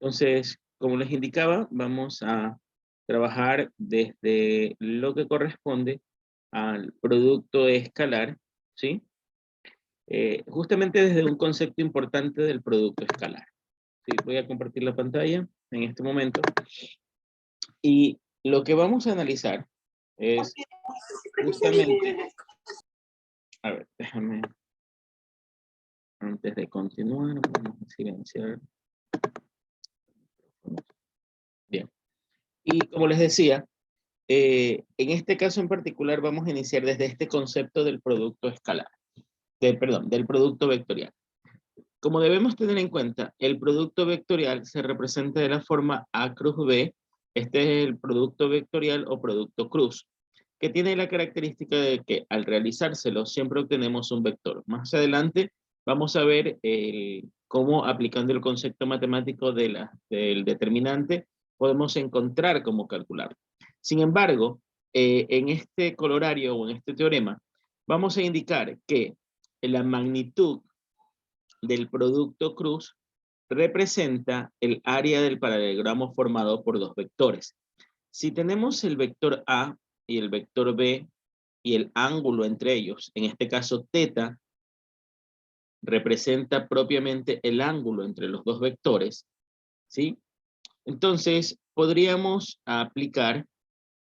Entonces, como les indicaba, vamos a trabajar desde lo que corresponde al producto escalar, ¿sí? Justamente desde un concepto importante del producto escalar. ¿Sí? Voy a compartir la pantalla en este momento. Y lo que vamos a analizar es justamente, a ver, déjame, antes de continuar, vamos a silenciar. Bien. Y como les decía, en este caso en particular vamos a iniciar desde este concepto del producto escalar, perdón, del producto vectorial. Como debemos tener en cuenta, el producto vectorial se representa de la forma A cruz B. Este es el producto vectorial o producto cruz, que tiene la característica de que al realizárselo siempre obtenemos un vector. Más adelante vamos a ver cómo aplicando el concepto matemático del determinante podemos encontrar cómo calcular. Sin embargo, en este colorario o en este teorema vamos a indicar que la magnitud del producto cruz representa el área del paralelogramo formado por dos vectores. Si tenemos el vector A y el vector B y el ángulo entre ellos, en este caso θ, representa propiamente el ángulo entre los dos vectores, ¿sí? Entonces, podríamos aplicar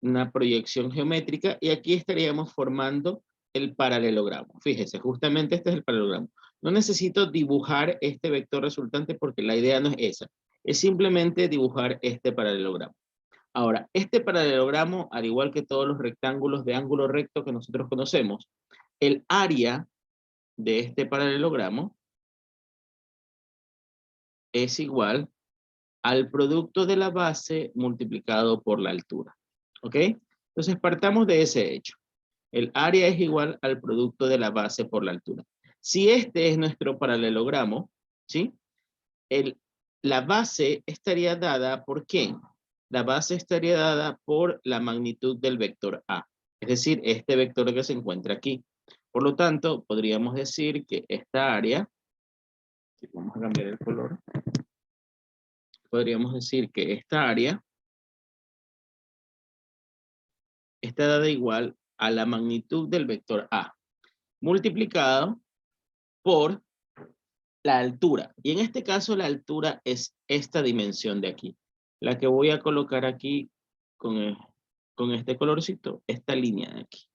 una proyección geométrica y aquí estaríamos formando el paralelogramo. Fíjese, justamente este es el paralelogramo. No necesito dibujar este vector resultante porque la idea no es esa. Es simplemente dibujar este paralelogramo. Ahora, este paralelogramo, al igual que todos los rectángulos de ángulo recto que nosotros conocemos, el área de este paralelogramo es igual al producto de la base multiplicado por la altura. ¿Ok? Entonces partamos de ese hecho. El área es igual al producto de la base por la altura. Si este es nuestro paralelogramo, ¿sí? La base estaría dada por ¿quién? La base estaría dada por la magnitud del vector A. Es decir, este vector que se encuentra aquí. Por lo tanto, podríamos decir que esta área, vamos a cambiar el color, podríamos decir que esta área está dada igual a la magnitud del vector A, multiplicado por la altura. Y en este caso la altura es esta dimensión de aquí. La que voy a colocar aquí con este colorcito, esta línea de aquí.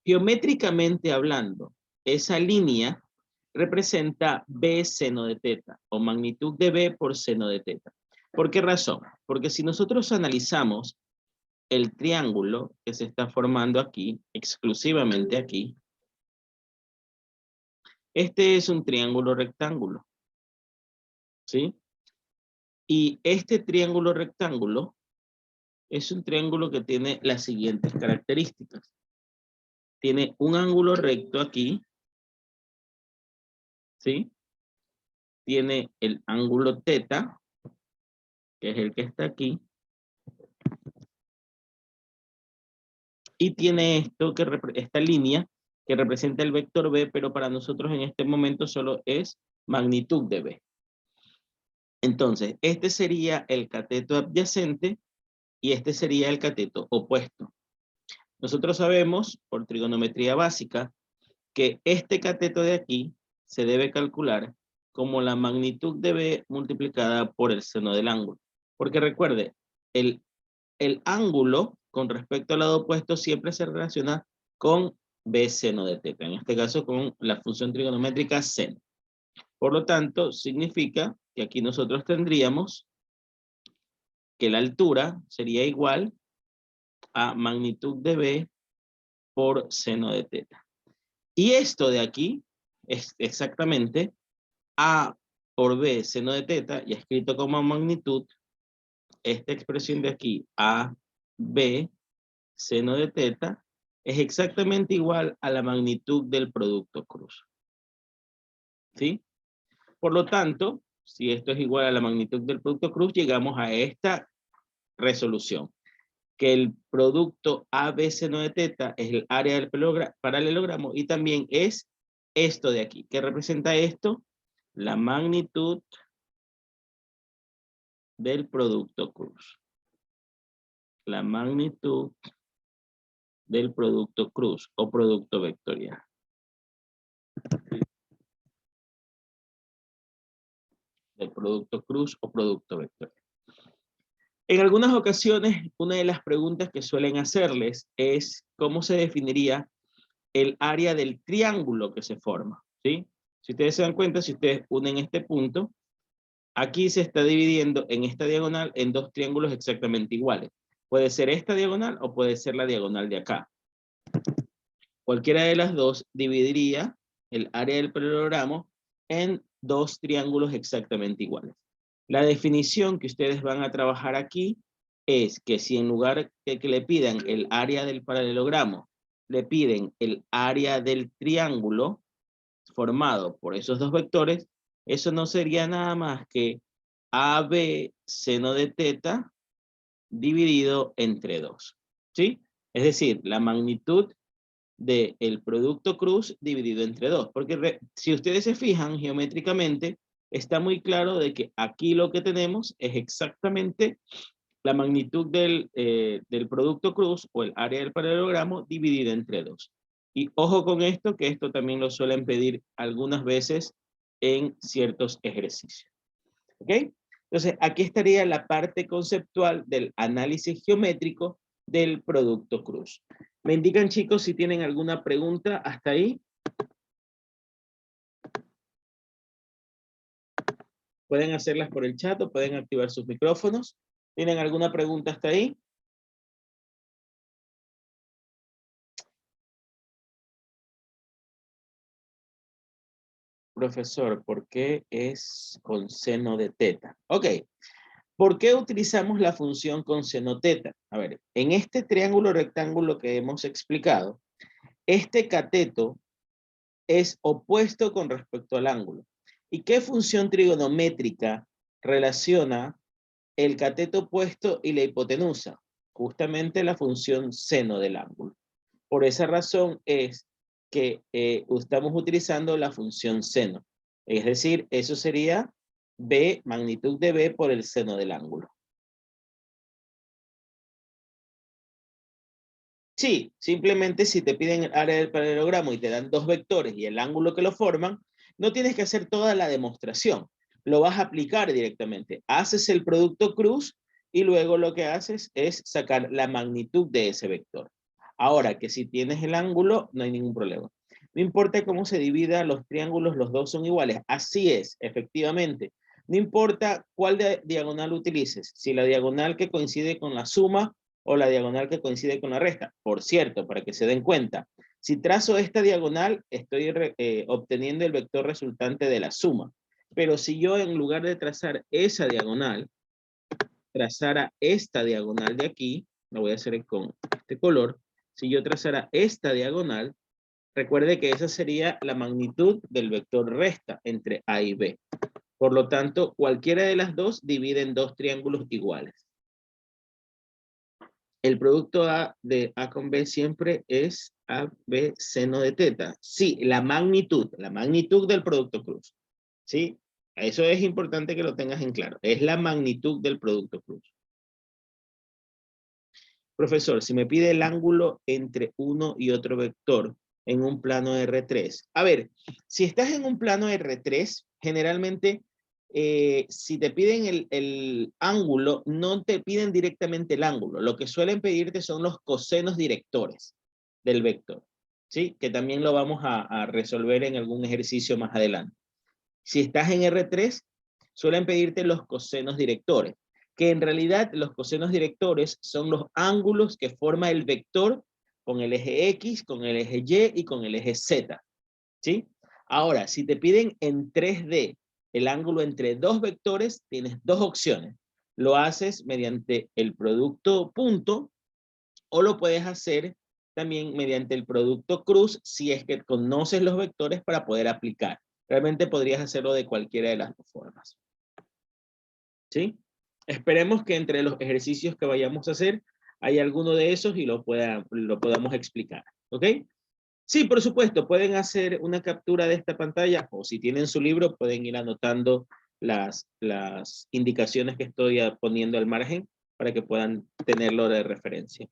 Geométricamente hablando, esa línea representa B seno de teta, o magnitud de B por seno de teta. ¿Por qué razón? Porque si nosotros analizamos el triángulo que se está formando aquí, exclusivamente aquí, este es un triángulo rectángulo, ¿sí? Y este triángulo rectángulo es un triángulo que tiene las siguientes características. Tiene un ángulo recto aquí, ¿sí? Tiene el ángulo θ, que es el que está aquí. Y tiene esta línea que representa el vector B, pero para nosotros en este momento solo es magnitud de B. Entonces, este sería el cateto adyacente y este sería el cateto opuesto. Nosotros sabemos, por trigonometría básica, que este cateto de aquí se debe calcular como la magnitud de B multiplicada por el seno del ángulo. Porque recuerde, el ángulo con respecto al lado opuesto siempre se relaciona con B seno de θ, en este caso con la función trigonométrica seno. Por lo tanto, significa que aquí nosotros tendríamos que la altura sería igual a magnitud de B por seno de θ. Y esto de aquí es exactamente A por B seno de θ, y escrito como magnitud, esta expresión de aquí, A, B, seno de θ, es exactamente igual a la magnitud del producto cruz. ¿Sí? Por lo tanto, si esto es igual a la magnitud del producto cruz, llegamos a esta resolución, que el producto AB seno de θ es el área del paralelogramo y también es esto de aquí. ¿Qué representa esto? La magnitud del producto cruz. La magnitud del producto cruz o producto vectorial. Del producto cruz o producto vectorial. En algunas ocasiones, una de las preguntas que suelen hacerles es cómo se definiría el área del triángulo que se forma, ¿sí? Si ustedes se dan cuenta, si ustedes unen este punto, aquí se está dividiendo en esta diagonal en dos triángulos exactamente iguales. Puede ser esta diagonal o puede ser la diagonal de acá. Cualquiera de las dos dividiría el área del paralelogramo en dos triángulos exactamente iguales. La definición que ustedes van a trabajar aquí es que si en lugar de que le pidan el área del paralelogramo, le piden el área del triángulo formado por esos dos vectores, eso no sería nada más que AB seno de teta dividido entre 2. ¿Sí? Es decir, la magnitud del producto cruz dividido entre 2. Porque si ustedes se fijan geométricamente, está muy claro de que aquí lo que tenemos es exactamente la magnitud del producto cruz o el área del paralelogramo dividido entre 2. Y ojo con esto, que esto también lo suelen pedir algunas veces en ciertos ejercicios. ¿Ok? Entonces, aquí estaría la parte conceptual del análisis geométrico del producto cruz. ¿Me indican, chicos, si tienen alguna pregunta hasta ahí? Pueden hacerlas por el chat o pueden activar sus micrófonos. ¿Tienen alguna pregunta hasta ahí? Profesor, ¿por qué es con seno de teta? Ok. ¿Por qué utilizamos la función con seno teta? A ver, en este triángulo rectángulo que hemos explicado, este cateto es opuesto con respecto al ángulo. ¿Y qué función trigonométrica relaciona el cateto opuesto y la hipotenusa? Justamente la función seno del ángulo. Por esa razón es que estamos utilizando la función seno. Es decir, eso sería B, magnitud de B por el seno del ángulo. Sí, simplemente si te piden el área del paralelogramo y te dan dos vectores y el ángulo que lo forman, no tienes que hacer toda la demostración. Lo vas a aplicar directamente. Haces el producto cruz y luego lo que haces es sacar la magnitud de ese vector. Ahora que si tienes el ángulo, no hay ningún problema. No importa cómo se divida los triángulos, los dos son iguales. Así es, efectivamente. No importa cuál diagonal utilices. Si la diagonal que coincide con la suma o la diagonal que coincide con la resta. Por cierto, para que se den cuenta, si trazo esta diagonal, estoy obteniendo el vector resultante de la suma. Pero si yo en lugar de trazar esa diagonal, trazara esta diagonal de aquí, lo voy a hacer con este color, si yo trazara esta diagonal, recuerde que esa sería la magnitud del vector resta entre A y B. Por lo tanto, cualquiera de las dos divide en dos triángulos iguales. El producto A de A con B siempre es AB seno de teta. Sí, la magnitud del producto cruz. ¿Sí? Eso es importante que lo tengas en claro. Es la magnitud del producto cruz. Profesor, si me pide el ángulo entre uno y otro vector en un plano R3. A ver, si estás en un plano R3, generalmente si te piden el ángulo, no te piden directamente el ángulo. Lo que suelen pedirte son los cosenos directores del vector, ¿sí? Que también lo vamos a resolver en algún ejercicio más adelante. Si estás en R3, suelen pedirte los cosenos directores, que en realidad los cosenos directores son los ángulos que forma el vector con el eje X, con el eje Y y con el eje Z, ¿sí? Ahora, si te piden en 3D el ángulo entre dos vectores, tienes dos opciones. Lo haces mediante el producto punto o lo puedes hacer también mediante el producto cruz si es que conoces los vectores para poder aplicar. Realmente podrías hacerlo de cualquiera de las dos formas. ¿Sí? Esperemos que entre los ejercicios que vayamos a hacer hay alguno de esos y lo podamos explicar. ¿Ok? Sí, por supuesto, pueden hacer una captura de esta pantalla o si tienen su libro pueden ir anotando las indicaciones que estoy poniendo al margen para que puedan tenerlo de referencia.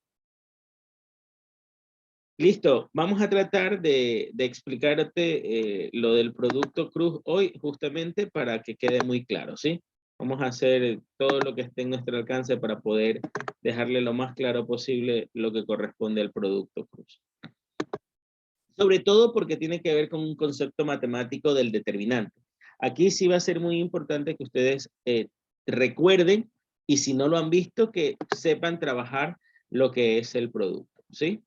Listo, vamos a tratar de explicarte lo del producto cruz hoy justamente para que quede muy claro, ¿sí? Vamos a hacer todo lo que esté en nuestro alcance para poder dejarle lo más claro posible lo que corresponde al producto cruz. Sobre todo porque tiene que ver con un concepto matemático del determinante. Aquí sí va a ser muy importante que ustedes recuerden, y si no lo han visto, que sepan trabajar lo que es el producto, ¿sí?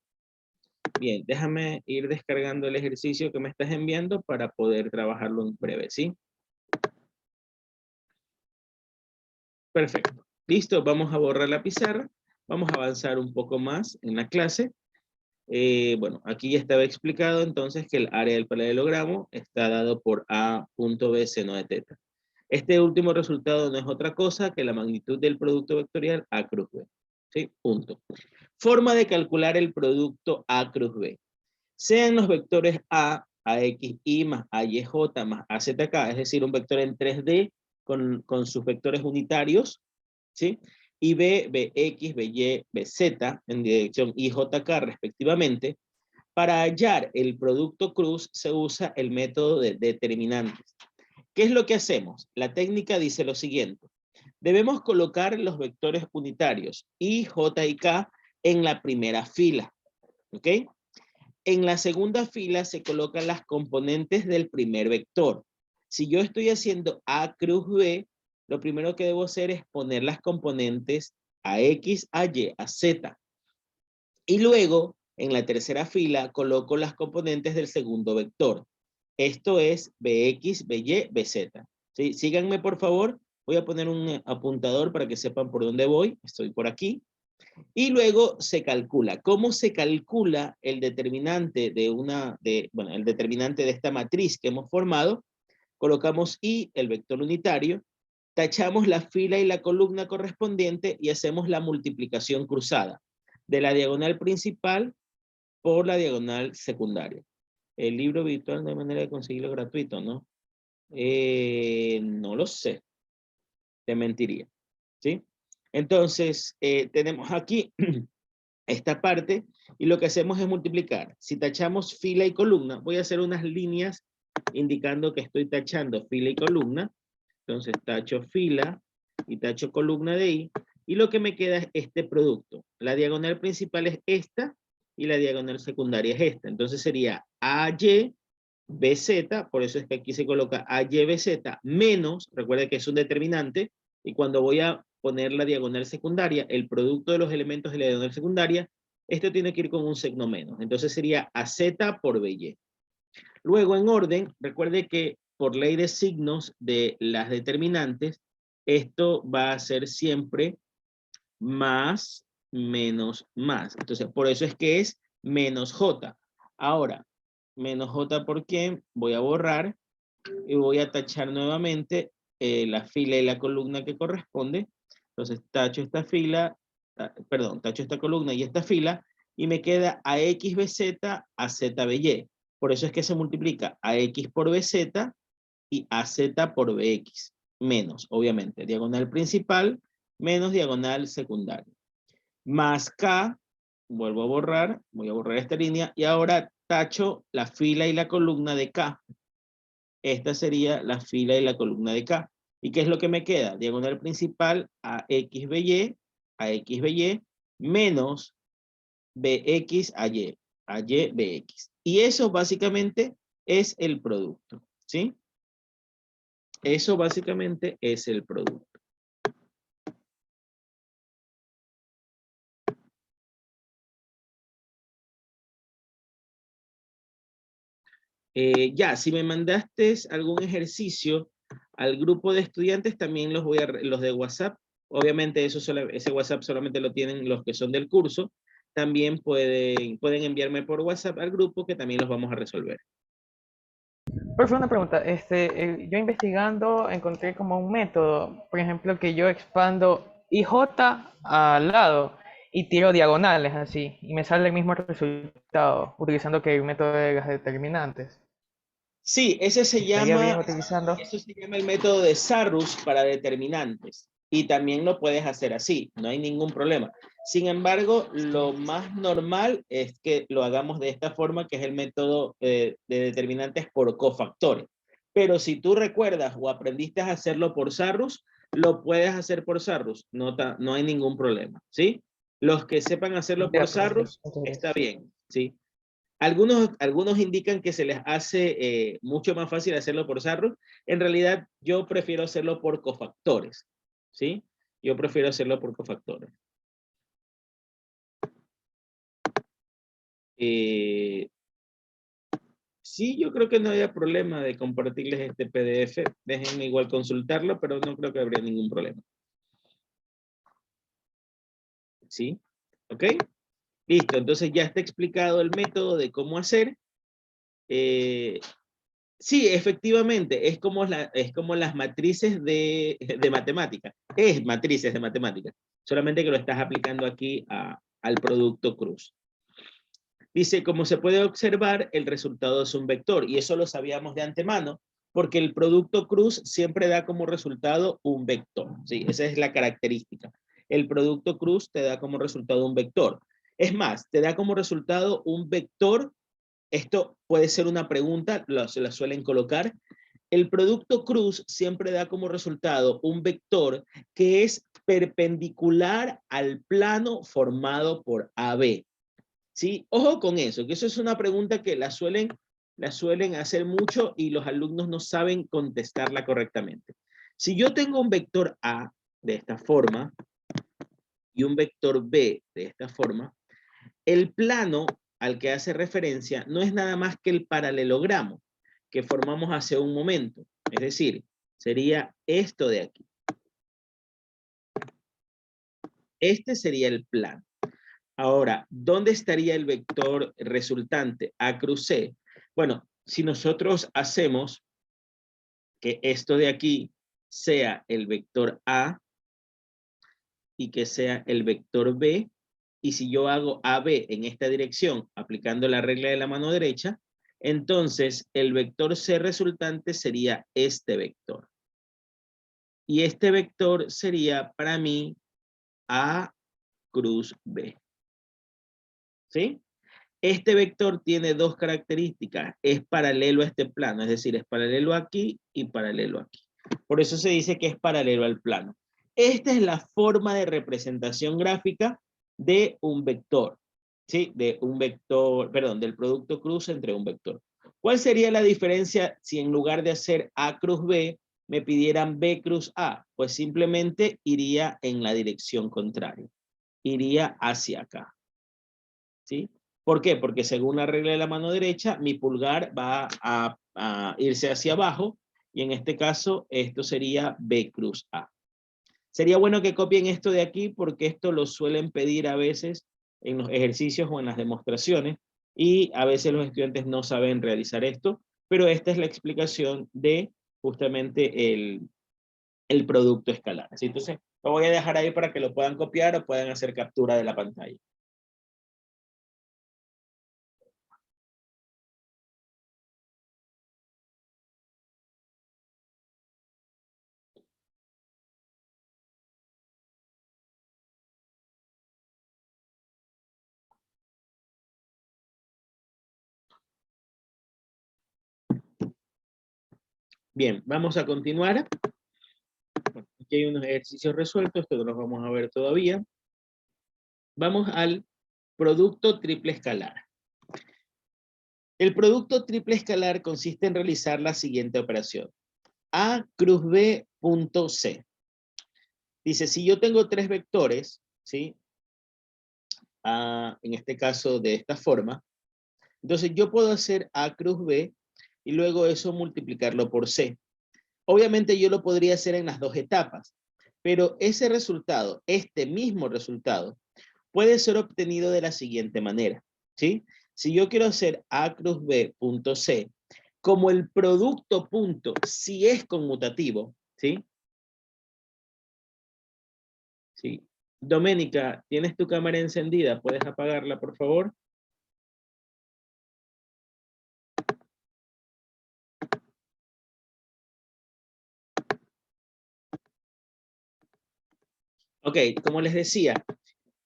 Bien, déjame ir descargando el ejercicio que me estás enviando para poder trabajarlo en breve, ¿sí? Perfecto. Listo, vamos a borrar la pizarra. Vamos a avanzar un poco más en la clase. Bueno, aquí ya estaba explicado entonces que el área del paralelogramo está dado por A punto B seno de teta. Este último resultado no es otra cosa que la magnitud del producto vectorial A cruz B. ¿Sí? Punto. Forma de calcular el producto A cruz B. Sean los vectores A, AXY más AYJ más AZK, es decir, un vector en 3D con sus vectores unitarios, ¿sí? Y B, BX, BY, BZ en dirección IJK respectivamente. Para hallar el producto cruz se usa el método de determinantes. ¿Qué es lo que hacemos? La técnica dice lo siguiente. Debemos colocar los vectores unitarios I, J y K en la primera fila, ¿ok? En la segunda fila se colocan las componentes del primer vector. Si yo estoy haciendo A cruz B, lo primero que debo hacer es poner las componentes a X, a Y, a Z. Y luego, en la tercera fila, coloco las componentes del segundo vector. Esto es Bx, By, Bz. ¿Sí? Síganme, por favor. Voy a poner un apuntador para que sepan por dónde voy. Estoy por aquí. Y luego se calcula. ¿Cómo se calcula el determinante el determinante de esta matriz que hemos formado? Colocamos I, el vector unitario, tachamos la fila y la columna correspondiente y hacemos la multiplicación cruzada de la diagonal principal por la diagonal secundaria. El libro virtual no hay manera de conseguirlo gratuito, ¿no? No lo sé. Te mentiría. ¿Sí? Entonces, tenemos aquí esta parte y lo que hacemos es multiplicar. Si tachamos fila y columna, voy a hacer unas líneas indicando que estoy tachando fila y columna. Entonces tacho fila y tacho columna de I y lo que me queda es este producto. La diagonal principal es esta y la diagonal secundaria es esta. Entonces sería AY BZ, por eso es que aquí se coloca AYBZ menos, recuerda que es un determinante, y cuando voy a poner la diagonal secundaria, el producto de los elementos de la diagonal secundaria, esto tiene que ir con un signo menos. Entonces sería AZ por BY. Luego en orden, recuerde que por ley de signos de las determinantes, esto va a ser siempre más, menos, más. Entonces, por eso es que es menos J. Ahora, menos J, ¿por qué? Voy a borrar y voy a tachar nuevamente la fila y la columna que corresponde. Entonces, tacho esta fila, tacho esta columna y esta fila, y me queda AXBZ a ZBY. Por eso es que se multiplica AX por BZ y AZ por BX, menos, obviamente, diagonal principal menos diagonal secundaria. Más K, vuelvo a borrar, voy a borrar esta línea, y ahora tacho la fila y la columna de K. Esta sería la fila y la columna de K. ¿Y qué es lo que me queda? Diagonal principal a XBY, menos BX a Y, BX. Y eso básicamente es el producto, ¿sí? Eso básicamente es el producto. Ya, si me mandaste algún ejercicio al grupo de estudiantes, también los de WhatsApp, obviamente ese WhatsApp solamente lo tienen los que son del curso, también pueden enviarme por WhatsApp al grupo que también los vamos a resolver. Profe, una pregunta. Yo investigando encontré como un método, por ejemplo, que yo expando IJ al lado y tiro diagonales así, y me sale el mismo resultado, utilizando que el método de las determinantes. Sí, Estaría bien utilizando. eso se llama el método de Sarrus para determinantes. Y también lo puedes hacer así, no hay ningún problema. Sin embargo, lo más normal es que lo hagamos de esta forma, que es el método de determinantes por cofactores. Pero si tú recuerdas o aprendiste a hacerlo por Sarrus, lo puedes hacer por Sarrus, no hay ningún problema, ¿sí? Los que sepan hacerlo De por acuerdo. Sarrus, Muchas está gracias. bien, ¿sí? Algunos indican que se les hace mucho más fácil hacerlo por Sarrus. En realidad, yo prefiero hacerlo por cofactores, ¿sí? Yo prefiero hacerlo por cofactores. Eh, sí, yo creo que no haya problema de compartirles este PDF. Déjenme igual consultarlo, pero no creo que habría ningún problema. ¿Sí? ¿Ok? Listo, entonces ya está explicado el método de cómo hacer. Sí, efectivamente, es como las matrices de matemática. Es matrices de matemática, solamente que lo estás aplicando aquí al producto cruz. Dice, como se puede observar, el resultado es un vector, y eso lo sabíamos de antemano, porque el producto cruz siempre da como resultado un vector. Sí, esa es la característica. El producto cruz te da como resultado un vector. Es más, te da como resultado un vector. Esto puede ser una pregunta, se la suelen colocar. El producto cruz siempre da como resultado un vector que es perpendicular al plano formado por AB. ¿Sí? Ojo con eso, que eso es una pregunta que la suelen hacer mucho y los alumnos no saben contestarla correctamente. Si yo tengo un vector A de esta forma y un vector B de esta forma, el plano al que hace referencia no es nada más que el paralelogramo que formamos hace un momento. Es decir, sería esto de aquí. Este sería el plano. Ahora, ¿dónde estaría el vector resultante? A cruz C. Bueno, si nosotros hacemos que esto de aquí sea el vector A y que sea el vector B, y si yo hago AB en esta dirección, aplicando la regla de la mano derecha, entonces el vector C resultante sería este vector. Y este vector sería para mí A cruz B. ¿Sí? Este vector tiene dos características. Es paralelo a este plano, es decir, es paralelo aquí y paralelo aquí. Por eso se dice que es paralelo al plano. Esta es la forma de representación gráfica de un vector. ¿Sí? De un vector, perdón, del producto cruz entre un vector. ¿Cuál sería la diferencia si en lugar de hacer A cruz B, me pidieran B cruz A? Pues simplemente iría en la dirección contraria. Iría hacia acá. ¿Sí? ¿Por qué? Porque según la regla de la mano derecha, mi pulgar va a irse hacia abajo y en este caso esto sería B cruz A. Sería bueno que copien esto de aquí porque esto lo suelen pedir a veces en los ejercicios o en las demostraciones y a veces los estudiantes no saben realizar esto, pero esta es la explicación de justamente el producto escalar. ¿Sí? Entonces, lo voy a dejar ahí para que lo puedan copiar o puedan hacer captura de la pantalla. Bien, vamos a continuar. Bueno, aquí hay unos ejercicios resueltos, esto no los vamos a ver todavía. Vamos al producto triple escalar. El producto triple escalar consiste en realizar la siguiente operación. A cruz B punto C. Dice, si yo tengo tres vectores, ¿sí? En este caso de esta forma, entonces yo puedo hacer A cruz B y luego eso multiplicarlo por C. Obviamente yo lo podría hacer en las dos etapas, pero ese resultado, este mismo resultado, puede ser obtenido de la siguiente manera, ¿sí? Si yo quiero hacer A cruz B punto C, como el producto punto si es conmutativo, ¿sí? Sí. Doménica, ¿tienes tu cámara encendida? ¿Puedes apagarla, por favor? Ok, como les decía,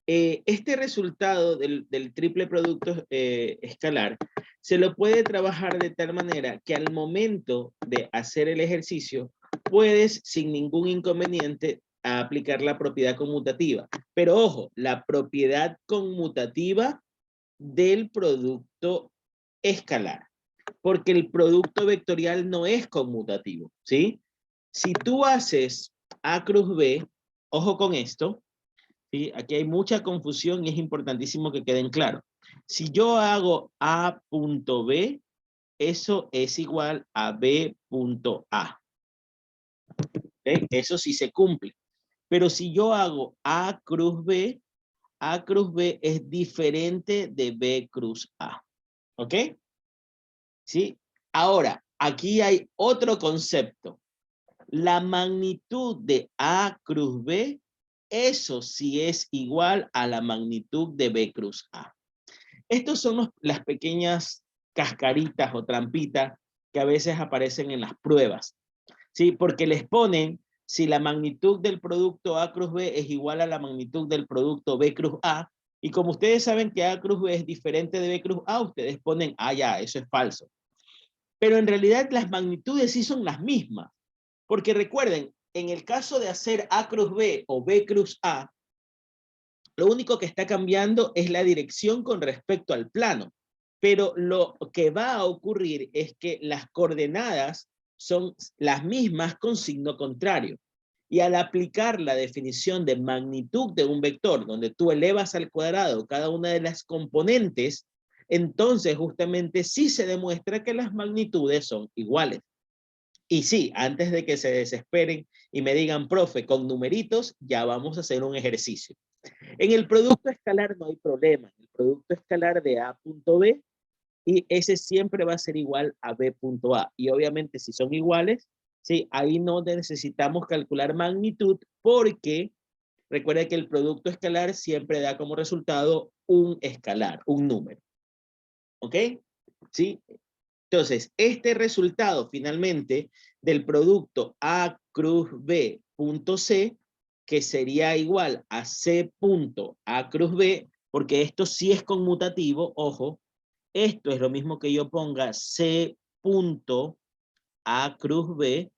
este resultado del triple producto escalar se lo puede trabajar de tal manera que al momento de hacer el ejercicio puedes sin ningún inconveniente aplicar la propiedad conmutativa. Pero ojo, la propiedad conmutativa del producto escalar, porque el producto vectorial no es conmutativo, ¿sí? Si tú haces A cruz B, ojo con esto, ¿sí? Aquí hay mucha confusión y es importantísimo que queden claros. Si yo hago A punto B, eso es igual a B punto A. ¿Okay? Eso sí se cumple. Pero si yo hago A cruz B es diferente de B cruz A. ¿Ok? ¿Sí? Ahora, aquí hay otro concepto. La magnitud de A cruz B, eso sí es igual a la magnitud de B cruz A. Estos son las pequeñas cascaritas o trampitas que a veces aparecen en las pruebas, ¿sí? Porque les ponen si la magnitud del producto A cruz B es igual a la magnitud del producto B cruz A, y como ustedes saben que A cruz B es diferente de B cruz A, ustedes ponen, ah, ya, eso es falso. Pero en realidad las magnitudes sí son las mismas. Porque recuerden, en el caso de hacer A cruz B o B cruz A, lo único que está cambiando es la dirección con respecto al plano. Pero lo que va a ocurrir es que las coordenadas son las mismas con signo contrario. Y al aplicar la definición de magnitud de un vector, donde tú elevas al cuadrado cada una de las componentes, entonces justamente sí se demuestra que las magnitudes son iguales. Y sí, antes de que se desesperen y me digan, profe, con numeritos ya vamos a hacer un ejercicio. En el producto escalar no hay problema. El producto escalar de A punto B, y ese siempre va a ser igual a B punto A. Y obviamente si son iguales, ¿sí? Ahí no necesitamos calcular magnitud porque recuerda que el producto escalar siempre da como resultado un escalar, un número. ¿Ok? ¿Sí? Entonces, este resultado finalmente del producto A cruz B punto C, que sería igual a C punto A cruz B, porque esto sí es conmutativo, ojo, esto es lo mismo que yo ponga C punto A cruz B,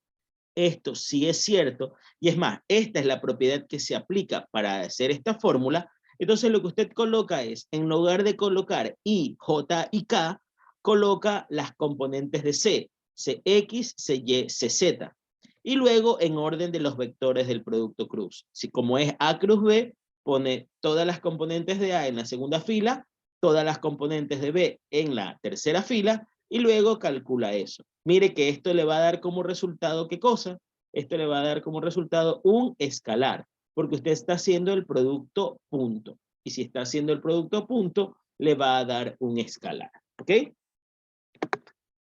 esto sí es cierto, y es más, esta es la propiedad que se aplica para hacer esta fórmula. Entonces lo que usted coloca es, en lugar de colocar I, J y K, coloca las componentes de C, Cx, Cy, Cz. Y luego en orden de los vectores del producto cruz. Si como es A cruz B, pone todas las componentes de A en la segunda fila, todas las componentes de B en la tercera fila, y luego calcula eso. Mire que esto le va a dar como resultado, ¿qué cosa? Esto le va a dar como resultado un escalar, porque usted está haciendo el producto punto. Y si está haciendo el producto punto, le va a dar un escalar. ¿Ok?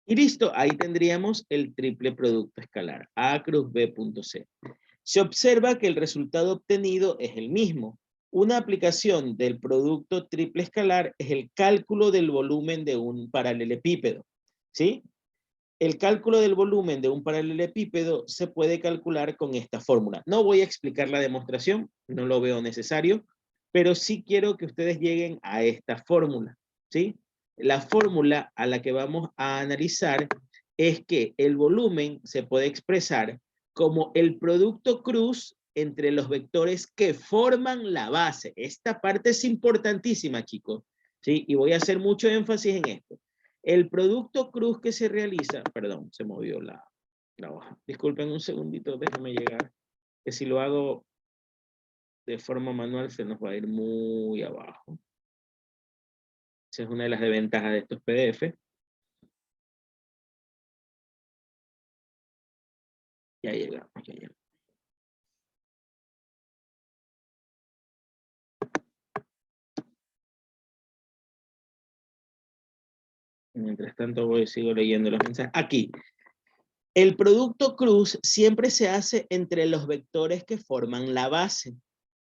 Y listo, ahí tendríamos el triple producto escalar, A cruz B punto C. Se observa que el resultado obtenido es el mismo. Una aplicación del producto triple escalar es el cálculo del volumen de un paralelepípedo. ¿Sí? El cálculo del volumen de un paralelepípedo se puede calcular con esta fórmula. No voy a explicar la demostración, no lo veo necesario, pero sí quiero que ustedes lleguen a esta fórmula, ¿sí? La fórmula a la que vamos a analizar es que el volumen se puede expresar como el producto cruz entre los vectores que forman la base. Esta parte es importantísima, chicos, ¿sí? Y voy a hacer mucho énfasis en esto. El producto cruz que se realiza, perdón, se movió la hoja. Disculpen un segundito, déjenme llegar. Que si lo hago de forma manual se nos va a ir muy abajo. Esa es una de las desventajas de estos PDF. Ya llegamos, ya llegamos. Mientras tanto sigo leyendo los mensajes. Aquí. El producto cruz siempre se hace entre los vectores que forman la base,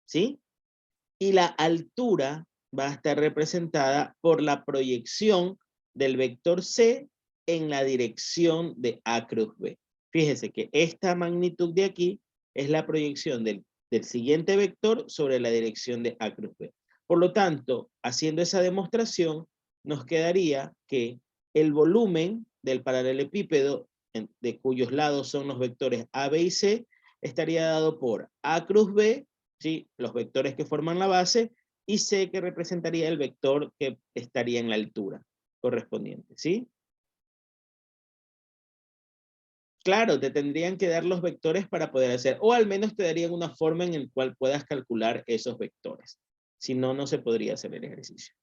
¿sí? Y la altura va a estar representada por la proyección del vector C en la dirección de A cruz B. Fíjese que esta magnitud de aquí es la proyección del del siguiente vector sobre la dirección de A cruz B. Por lo tanto, haciendo esa demostración, nos quedaría que el volumen del paralelepípedo, de cuyos lados son los vectores A, B y C, estaría dado por A cruz B, ¿sí? Los vectores que forman la base, y C, que representaría el vector que estaría en la altura correspondiente, ¿sí? Claro, te tendrían que dar los vectores para poder hacer, o al menos te darían una forma en la cual puedas calcular esos vectores. Si no, no se podría hacer el ejercicio.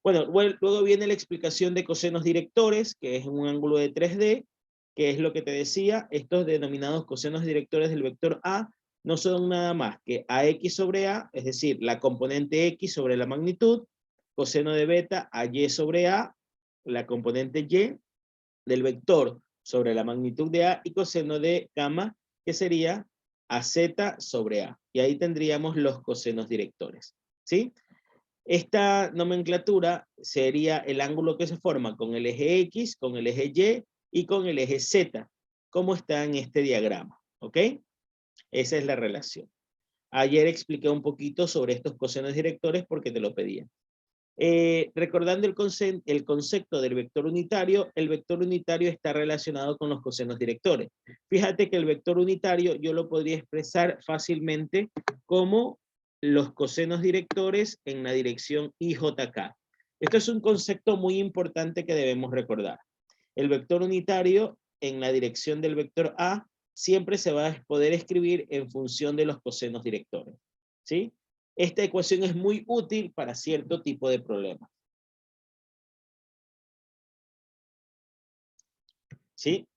Bueno, luego viene la explicación de cosenos directores, que es un ángulo de 3D, que es lo que te decía, estos denominados cosenos directores del vector A, no son nada más que AX sobre A, es decir, la componente X sobre la magnitud, coseno de beta AY sobre A, la componente Y del vector sobre la magnitud de A, y coseno de gamma, que sería AZ sobre A. Y ahí tendríamos los cosenos directores, ¿sí? Esta nomenclatura sería el ángulo que se forma con el eje X, con el eje Y y con el eje Z, como está en este diagrama, ¿ok? Esa es la relación. Ayer expliqué un poquito sobre estos cosenos directores porque te lo pedían. Recordando el concepto del vector unitario, el vector unitario está relacionado con los cosenos directores. Fíjate que el vector unitario yo lo podría expresar fácilmente como los cosenos directores en la dirección IJK. Esto es un concepto muy importante que debemos recordar. El vector unitario en la dirección del vector A siempre se va a poder escribir en función de los cosenos directores, ¿sí? Esta ecuación es muy útil para cierto tipo de problemas, ¿sí?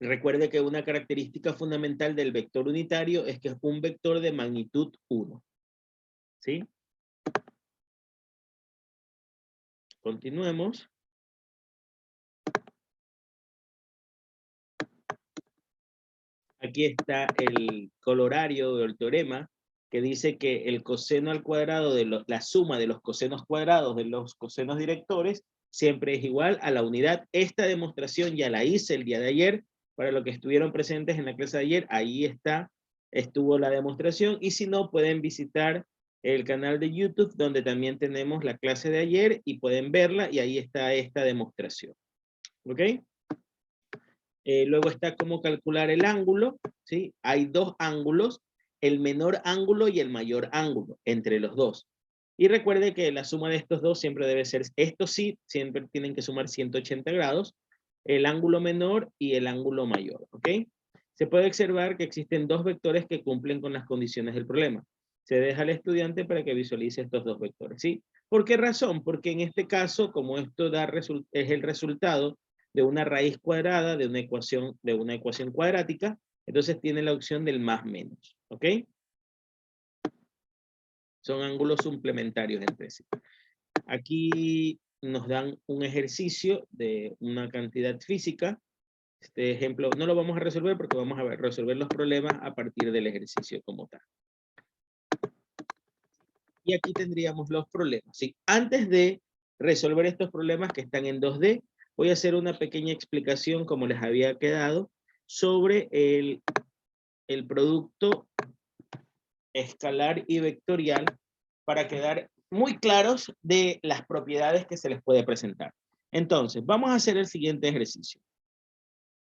Recuerde que una característica fundamental del vector unitario es que es un vector de magnitud 1, ¿sí? Continuemos. Aquí está el colorario del teorema que dice que el coseno al cuadrado de la suma de los cosenos cuadrados de los cosenos directores siempre es igual a la unidad. Esta demostración ya la hice el día de ayer. Para los que estuvieron presentes en la clase de ayer, ahí estuvo la demostración. Y si no, pueden visitar el canal de YouTube donde también tenemos la clase de ayer y pueden verla, y ahí está esta demostración. ¿Ok? Luego está cómo calcular el ángulo, ¿sí? Hay dos ángulos, el menor ángulo y el mayor ángulo, entre los dos. Y recuerde que la suma de estos dos siempre debe ser, estos sí, siempre tienen que sumar 180 grados, el ángulo menor y el ángulo mayor, ¿ok? Se puede observar que existen dos vectores que cumplen con las condiciones del problema. Se deja al estudiante para que visualice estos dos vectores, ¿sí? ¿Por qué razón? Porque en este caso, como esto es el resultado de una raíz cuadrada de una ecuación cuadrática, entonces tiene la opción del más menos, ¿ok? Son ángulos suplementarios entre sí. Aquí nos dan un ejercicio de una cantidad física. Este ejemplo no lo vamos a resolver porque vamos a resolver los problemas a partir del ejercicio como tal. Y aquí tendríamos los problemas, ¿sí? Antes de resolver estos problemas que están en 2D, voy a hacer una pequeña explicación, como les había quedado, sobre el producto escalar y vectorial para quedar muy claros de las propiedades que se les puede presentar. Entonces, vamos a hacer el siguiente ejercicio.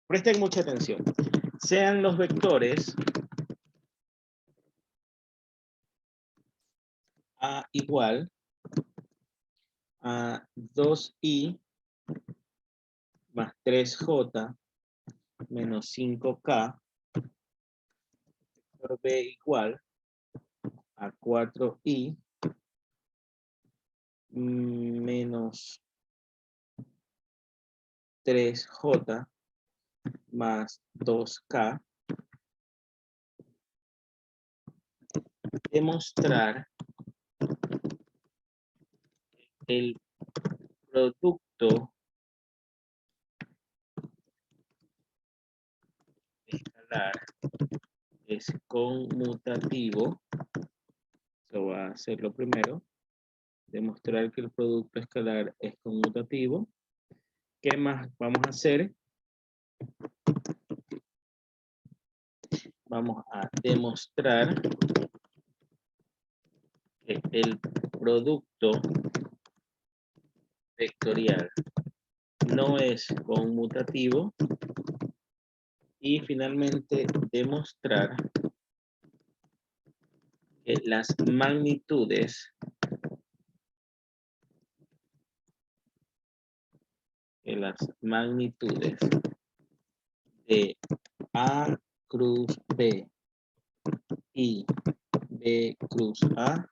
Presten mucha atención. Sean los vectores A igual a 2i más 3j menos 5k, por b igual a 4i menos 3j más 2k, demostrar el producto escalar es conmutativo. Eso va a ser lo primero. Demostrar que el producto escalar es conmutativo. ¿Qué más vamos a hacer? vamos a demostrar que el producto vectorial no es conmutativo y finalmente demostrar que las magnitudes de A cruz B y B cruz A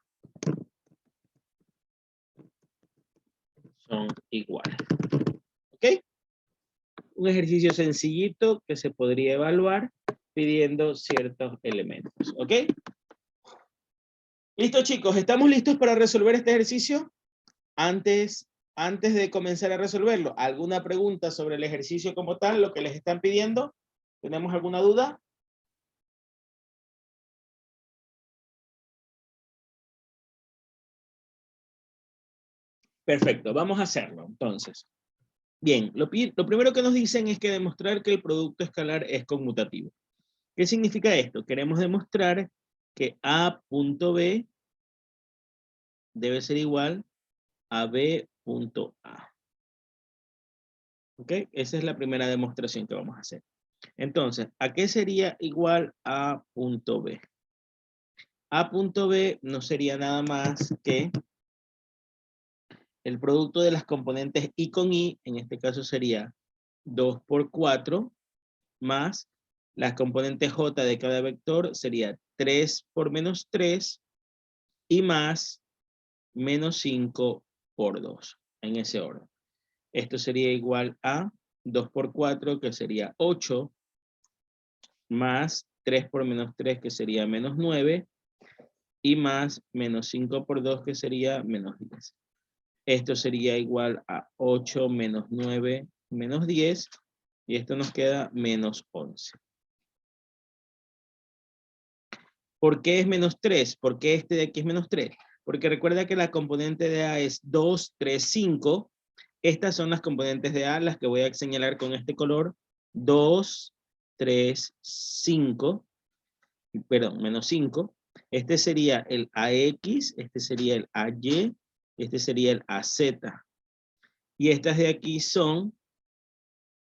son iguales. ¿Ok? Un ejercicio sencillito que se podría evaluar pidiendo ciertos elementos. ¿Ok? Listo, chicos. ¿Estamos listos para resolver este ejercicio? Antes de comenzar a resolverlo, ¿alguna pregunta sobre el ejercicio como tal, lo que les están pidiendo? ¿Tenemos alguna duda? Perfecto, vamos a hacerlo entonces. Bien, lo primero que nos dicen es que demostrar que el producto escalar es conmutativo. ¿Qué significa esto? Queremos demostrar que A.B debe ser igual a B.A. ¿Ok? Esa es la primera demostración que vamos a hacer. Entonces, ¿a qué sería igual A.B? A.B no sería nada más que el producto de las componentes I con I, en este caso sería 2 por 4, más las componentes J de cada vector sería 3 por menos 3, y más menos 5 por 2, en ese orden. Esto sería igual a 2 por 4, que sería 8, más 3 por menos 3, que sería menos 9, y más menos 5 por 2, que sería menos 10. Esto sería igual a 8 menos 9 menos 10, y esto nos queda menos 11. ¿Por qué es menos 3? ¿Por qué este de aquí es menos 3? Porque recuerda que la componente de A es 2, 3, 5. Estas son las componentes de A, las que voy a señalar con este color. 2, 3, 5. Perdón, menos 5. Este sería el AX, este sería el AY, este sería el AZ. Y estas de aquí son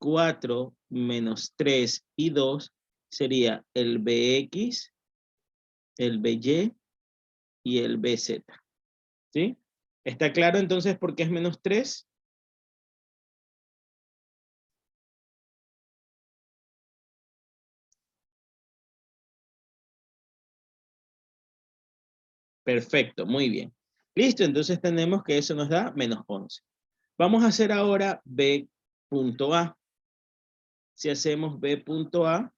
4 menos 3 y 2, sería el BX, el BY y el BZ. ¿Sí? ¿Está claro entonces por qué es menos 3? Perfecto, muy bien. Listo, entonces tenemos que eso nos da menos 11. Vamos a hacer ahora B.A. Si hacemos B.A,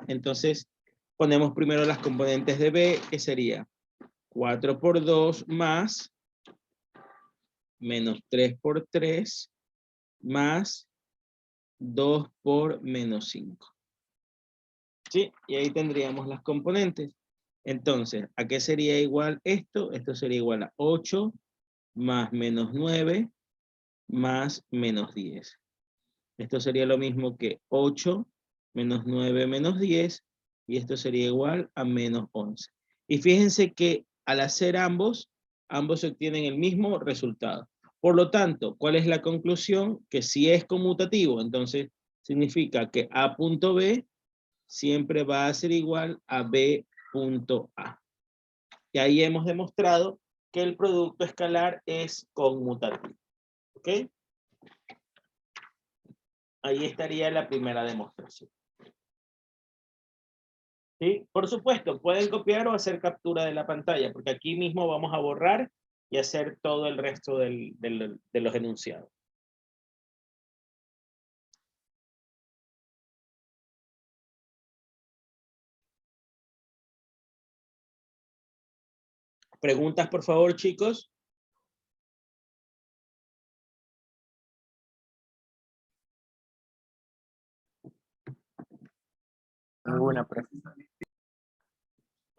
entonces ponemos primero las componentes de B, que sería 4 por 2 más menos 3 por 3 más 2 por menos 5. ¿Sí? Y ahí tendríamos las componentes. Entonces, ¿a qué sería igual esto? Esto sería igual a 8 más menos 9 más menos 10. Esto sería lo mismo que 8 menos 9 menos 10, y esto sería igual a menos 11. Y fíjense que al hacer ambos obtienen el mismo resultado. Por lo tanto, ¿cuál es la conclusión? Que si es conmutativo, entonces significa que A.B siempre va a ser igual a B.A. Y ahí hemos demostrado que el producto escalar es conmutativo. ¿Ok? Ahí estaría la primera demostración. ¿Sí? Por supuesto, pueden copiar o hacer captura de la pantalla, porque aquí mismo vamos a borrar y hacer todo el resto de los enunciados. ¿Preguntas, por favor, chicos? Alguna, profesor.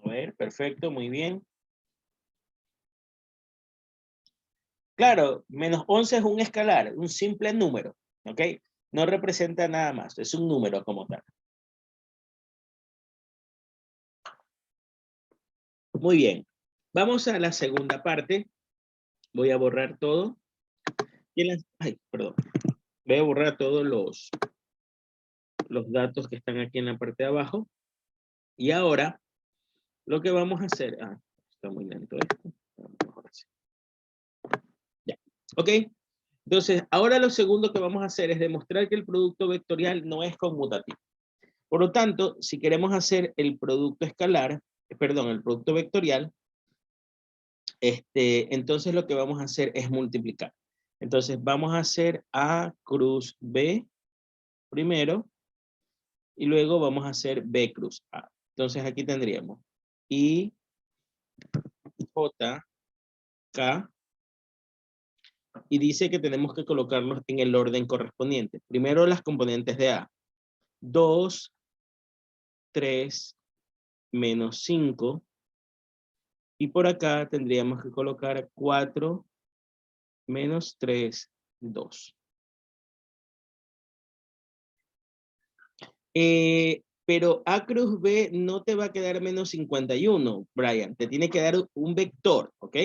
A ver, perfecto, muy bien. Claro, menos 11 es un escalar, un simple número. ¿Ok? No representa nada más, es un número como tal. Muy bien. Vamos a la segunda parte. Voy a borrar todo. Ay, perdón. Voy a borrar todos los datos que están aquí en la parte de abajo. Y ahora, lo que vamos a hacer... Ah, está muy lento esto. Mejor así. Ya. ¿Ok? Entonces, ahora lo segundo que vamos a hacer es demostrar que el producto vectorial no es conmutativo. Por lo tanto, si queremos hacer el producto escalar, perdón, el producto vectorial, entonces lo que vamos a hacer es multiplicar. Entonces vamos a hacer A cruz B primero y luego vamos a hacer B cruz A. Entonces aquí tendríamos I, J, K, y dice que tenemos que colocarlos en el orden correspondiente. Primero las componentes de A. 2, 3, menos 5. Y por acá tendríamos que colocar 4, menos 3, 2. Pero A cruz B no te va a quedar menos 51, Brian. Te tiene que dar un vector, ¿ok?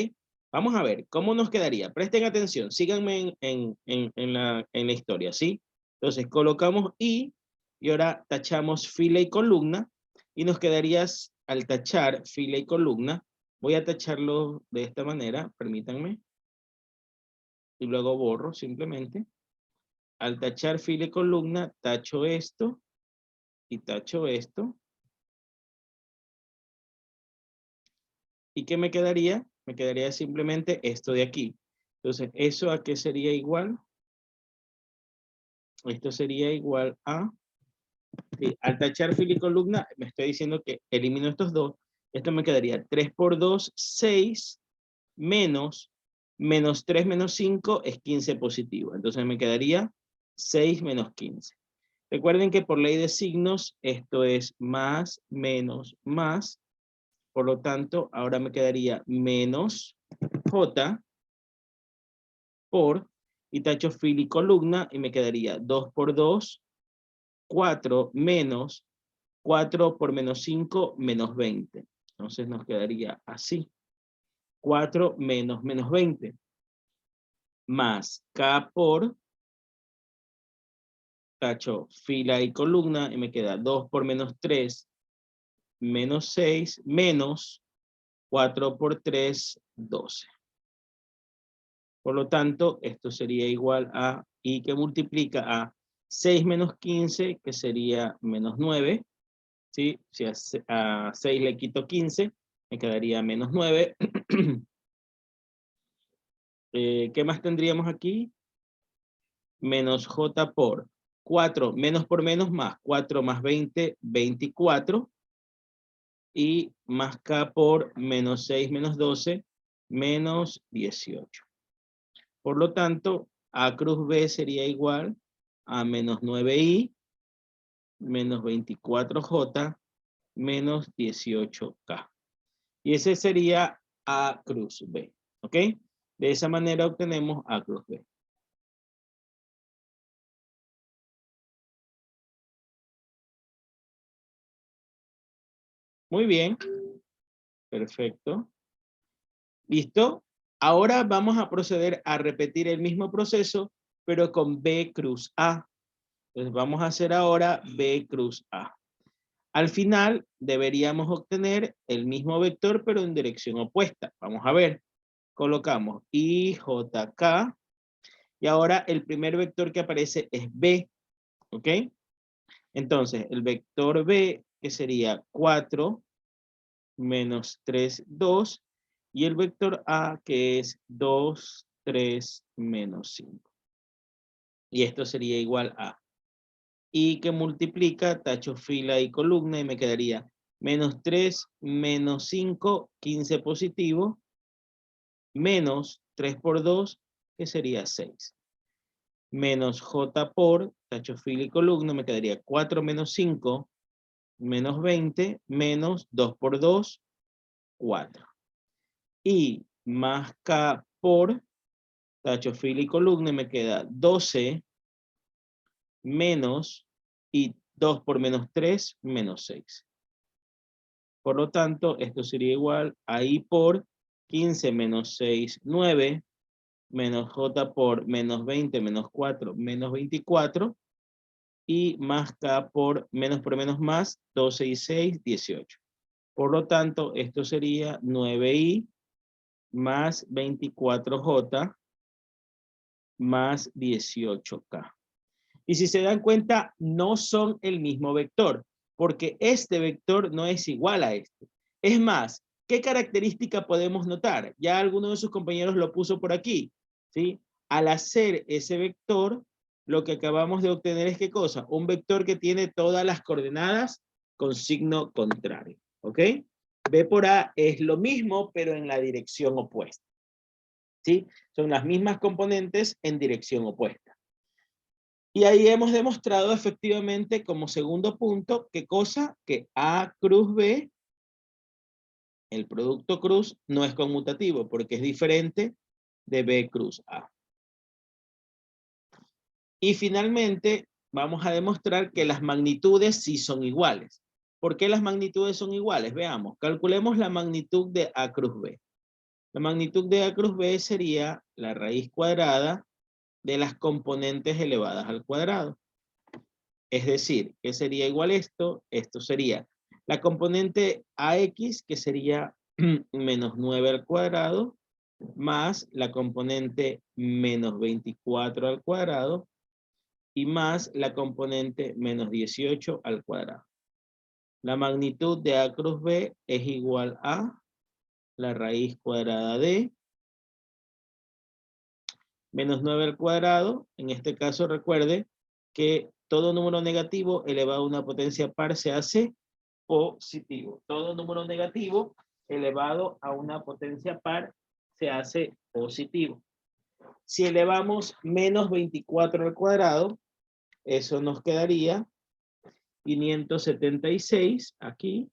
Vamos a ver, ¿cómo nos quedaría? Presten atención, síganme en la historia, ¿sí? Entonces, colocamos I y ahora tachamos fila y columna y nos quedaría, al tachar fila y columna, voy a tacharlo de esta manera, permítanme, y luego borro simplemente. Al tachar fila y columna, tacho esto y tacho esto. ¿Y qué me quedaría? Me quedaría simplemente esto de aquí. Entonces, ¿eso a qué sería igual? Esto sería igual a... Sí, al tachar fila y columna, me estoy diciendo que elimino estos dos. Esto me quedaría 3 por 2, 6, menos 3 menos 5 es 15 positivo. Entonces me quedaría 6 menos 15. Recuerden que por ley de signos, esto es más, menos, más. Por lo tanto, ahora me quedaría menos J por, y tacho fila y columna, y me quedaría 2 por 2, 4 menos 4 por menos 5, menos 20. Entonces nos quedaría así. 4 menos 20. Más K por, tacho fila y columna, y me queda 2 por menos 3, menos 6, menos 4 por 3, 12. Por lo tanto, esto sería igual a, y que multiplica a 6 menos 15, que sería menos 9. ¿Sí? Si a 6 le quito 15, me quedaría menos 9. ¿Qué más tendríamos aquí? Menos J por 4, menos por menos, más 4 más 20, 24. Y más K por menos 6 menos 12, menos 18. Por lo tanto, A cruz B sería igual a menos 9I, menos 24J, menos 18K. Y ese sería A cruz B. ¿Ok? De esa manera obtenemos A cruz B. Muy bien. Perfecto. ¿Listo? Ahora vamos a proceder a repetir el mismo proceso, pero con B cruz A. Entonces vamos a hacer ahora B cruz A. Al final deberíamos obtener el mismo vector, pero en dirección opuesta. Vamos a ver. Colocamos IJK. Y ahora el primer vector que aparece es B. ¿Ok? Entonces, el vector B, que sería 4 menos 3, 2. Y el vector A, que es 2, 3, menos 5. Y esto sería igual a I que multiplica, tacho fila y columna y me quedaría menos 3, menos 5, 15 positivo, menos 3 por 2, que sería 6. Menos J por, tacho fila y columna, me quedaría 4 menos 5, menos 20, menos 2 por 2, 4. Y más K por, tacho fila y columna, me queda 12 menos, y 2 por menos 3, menos 6. Por lo tanto, esto sería igual a I por 15 menos 6, 9, menos J por menos 20 menos 4, menos 24, y más K por menos más, 12 y 6, 18. Por lo tanto, esto sería 9I más 24J más 18K. Y si se dan cuenta, no son el mismo vector, porque este vector no es igual a este. Es más, ¿qué característica podemos notar? Ya alguno de sus compañeros lo puso por aquí, ¿sí? Al hacer ese vector, lo que acabamos de obtener es ¿qué cosa? Un vector que tiene todas las coordenadas con signo contrario, ¿ok? B por A es lo mismo, pero en la dirección opuesta, ¿sí? Son las mismas componentes en dirección opuesta. Y ahí hemos demostrado efectivamente como segundo punto, ¿qué cosa? Que A cruz B, el producto cruz, no es conmutativo porque es diferente de B cruz A. Y finalmente vamos a demostrar que las magnitudes sí son iguales. ¿Por qué las magnitudes son iguales? Veamos, calculemos la magnitud de A cruz B. La magnitud de A cruz B sería la raíz cuadrada de las componentes elevadas al cuadrado. Es decir, ¿qué sería igual esto? Esto sería la componente AX, que sería menos 9 al cuadrado, más la componente menos 24 al cuadrado, y más la componente menos 18 al cuadrado. La magnitud de A cruz B es igual a la raíz cuadrada de menos 9 al cuadrado. En este caso recuerde que todo número negativo elevado a una potencia par se hace positivo. Todo número negativo elevado a una potencia par se hace positivo. Si elevamos menos 24 al cuadrado, eso nos quedaría 576 aquí.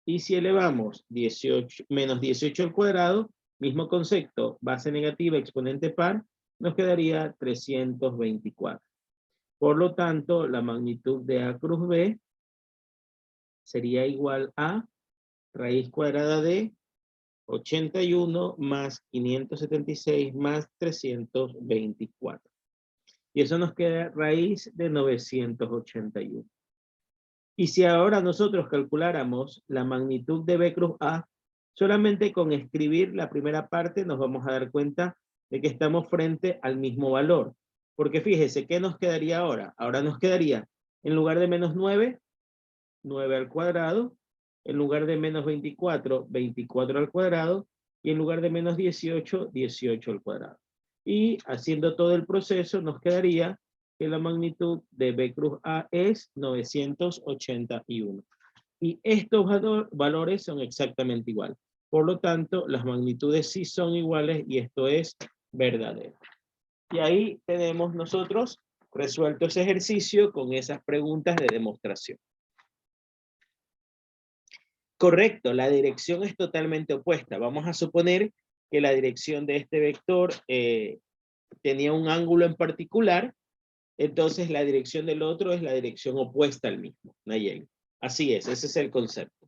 Y si elevamos menos 18 al cuadrado, mismo concepto, base negativa, exponente par, nos quedaría 324. Por lo tanto, la magnitud de A cruz B sería igual a raíz cuadrada de 81 más 576 más 324. Y eso nos queda raíz de 981. Y si ahora nosotros calculáramos la magnitud de B cruz A, solamente con escribir la primera parte nos vamos a dar cuenta de que estamos frente al mismo valor. Porque fíjese, ¿qué nos quedaría ahora? Ahora nos quedaría, en lugar de menos 9, 9 al cuadrado, en lugar de menos 24, 24 al cuadrado, y en lugar de menos 18, 18 al cuadrado. Y haciendo todo el proceso nos quedaría que la magnitud de B cruz A es 981. Y estos valores son exactamente iguales. Por lo tanto, las magnitudes sí son iguales y esto es verdadero. Y ahí tenemos nosotros resuelto ese ejercicio con esas preguntas de demostración. Correcto, la dirección es totalmente opuesta. Vamos a suponer que la dirección de este vector tenía un ángulo en particular, entonces la dirección del otro es la dirección opuesta al mismo. Nayeli. Así es, ese es el concepto.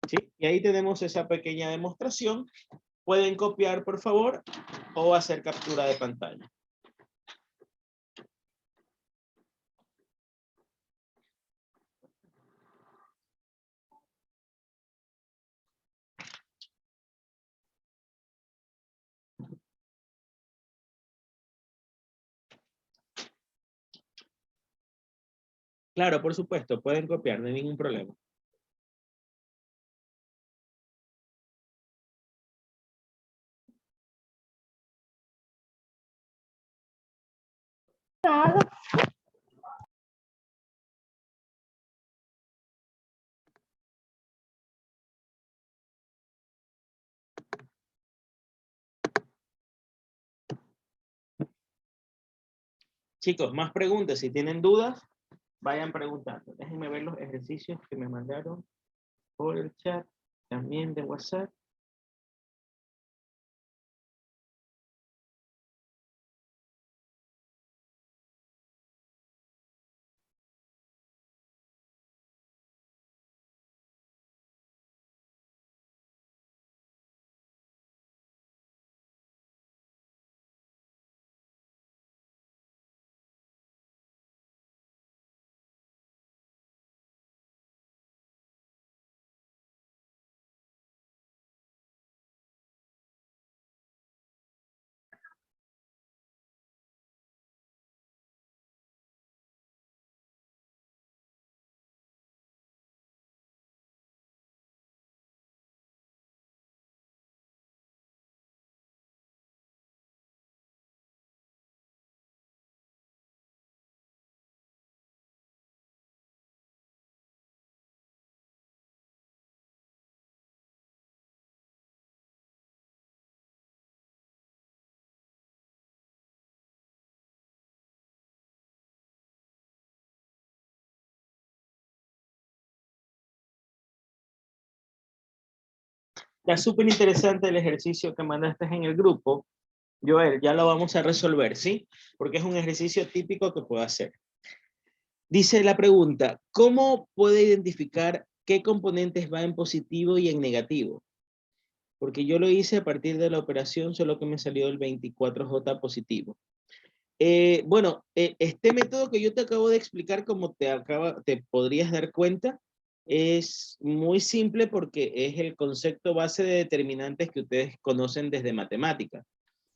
¿Sí? Y ahí tenemos esa pequeña demostración. Pueden copiar, por favor, o hacer captura de pantalla. Claro, por supuesto, pueden copiar, no hay ningún problema. Chicos, más preguntas. Si tienen dudas, vayan preguntando. Déjenme ver los ejercicios que me mandaron por el chat, también de WhatsApp. Está súper interesante el ejercicio que mandaste en el grupo. Joel, ya lo vamos a resolver, ¿sí? Porque es un ejercicio típico que puedo hacer. Dice la pregunta, ¿cómo puede identificar qué componentes va en positivo y en negativo? Porque yo lo hice a partir de la operación, solo que me salió el 24J positivo. Bueno, este método que yo te acabo de explicar, como te podrías dar cuenta, es muy simple porque es el concepto base de determinantes que ustedes conocen desde matemáticas,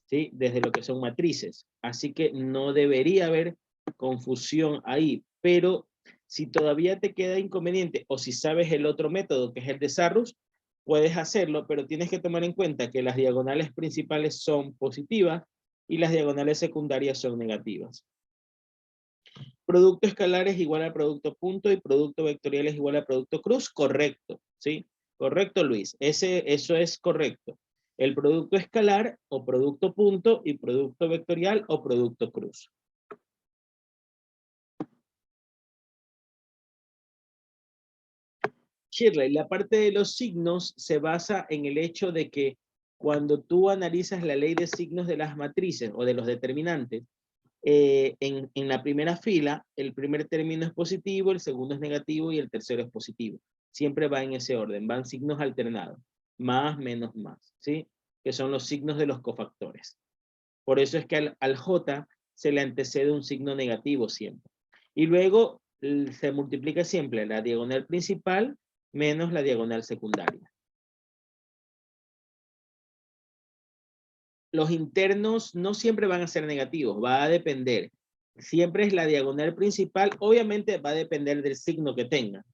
¿sí? Desde lo que son matrices. Así que no debería haber confusión ahí, pero si todavía te queda inconveniente o si sabes el otro método que es el de Sarrus, puedes hacerlo, pero tienes que tomar en cuenta que las diagonales principales son positivas y las diagonales secundarias son negativas. Producto escalar es igual al producto punto y producto vectorial es igual al producto cruz, correcto, ¿sí? Correcto, Luis, eso es correcto. El producto escalar o producto punto y producto vectorial o producto cruz. Shirley, la parte de los signos se basa en el hecho de que cuando tú analizas la ley de signos de las matrices o de los determinantes, en la primera fila, el primer término es positivo, el segundo es negativo y el tercero es positivo. Siempre va en ese orden, van signos alternados, más, menos, más, ¿sí? Que son los signos de los cofactores. Por eso es que al J se le antecede un signo negativo siempre. Y luego se multiplica siempre la diagonal principal menos la diagonal secundaria. Los internos no siempre van a ser negativos, va a depender. Siempre es la diagonal principal, obviamente va a depender del signo que tenga.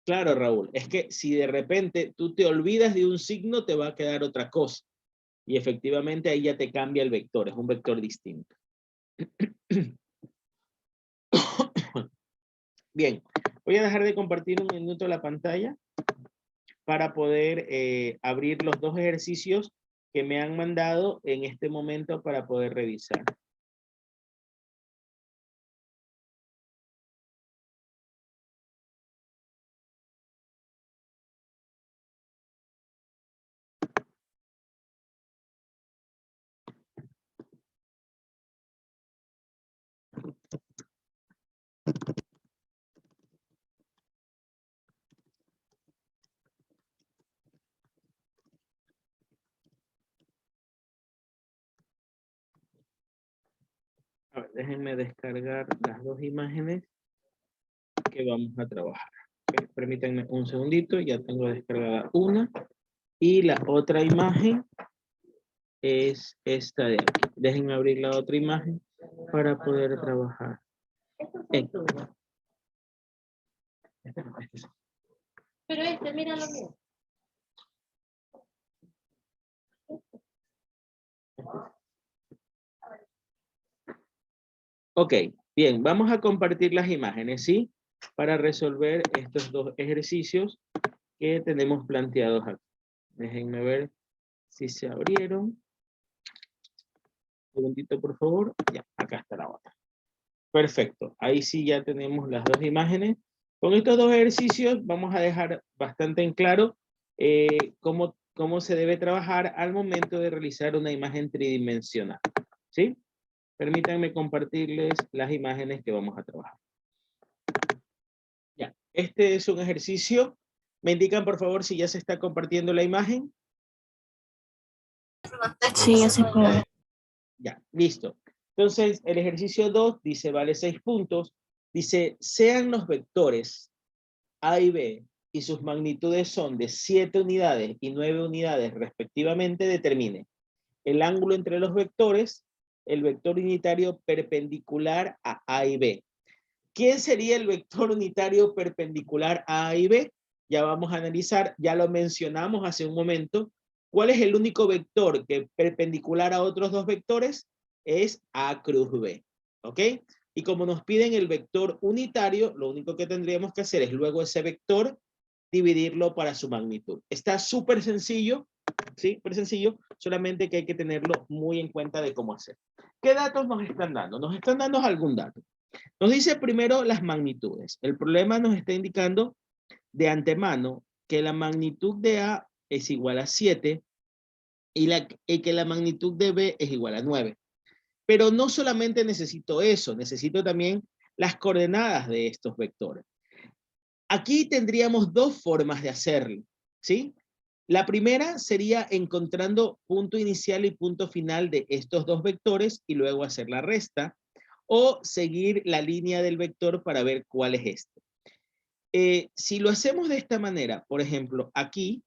Claro, Raúl, es que si de repente tú te olvidas de un signo, te va a quedar otra cosa. Y efectivamente ahí ya te cambia el vector, es un vector distinto. Bien, voy a dejar de compartir un minuto la pantalla para poder abrir los dos ejercicios que me han mandado en este momento para poder revisar. A ver, déjenme descargar las dos imágenes que vamos a trabajar. Okay, permítanme un segundito, ya tengo descargada una. Y la otra imagen es esta de aquí. Déjenme abrir la otra imagen para poder trabajar. Pero mira lo mío. Ok, bien, vamos a compartir las imágenes, ¿sí? Para resolver estos dos ejercicios que tenemos planteados aquí. Déjenme ver si se abrieron. Un segundito, por favor. Ya, acá está la otra. Perfecto, ahí sí ya tenemos las dos imágenes. Con estos dos ejercicios vamos a dejar bastante en claro cómo se debe trabajar al momento de realizar una imagen tridimensional, ¿sí? Permítanme compartirles las imágenes que vamos a trabajar. Ya, este es un ejercicio. ¿Me indican, por favor, si ya se está compartiendo la imagen? Sí, ya se puede. Ya, listo. Entonces, el ejercicio 2 dice, vale 6 puntos. Dice, sean los vectores A y B y sus magnitudes son de 7 unidades y 9 unidades respectivamente, determine el ángulo entre los vectores, el vector unitario perpendicular a A y B. ¿Quién sería el vector unitario perpendicular a A y B? Ya vamos a analizar, ya lo mencionamos hace un momento. ¿Cuál es el único vector que perpendicular a otros dos vectores? Es A cruz B, ¿ok? Y como nos piden el vector unitario, lo único que tendríamos que hacer es luego ese vector dividirlo para su magnitud. Está súper sencillo, ¿sí? Súper sencillo, solamente que hay que tenerlo muy en cuenta de cómo hacer. ¿Qué datos nos están dando? Nos están dando algún dato. Nos dice primero las magnitudes. El problema nos está indicando de antemano que la magnitud de A es igual a 7 y que la magnitud de B es igual a 9. Pero no solamente necesito eso, necesito también las coordenadas de estos vectores. Aquí tendríamos dos formas de hacerlo, ¿sí? La primera sería encontrando punto inicial y punto final de estos dos vectores y luego hacer la resta, o seguir la línea del vector para ver cuál es este. Si lo hacemos de esta manera, por ejemplo, aquí,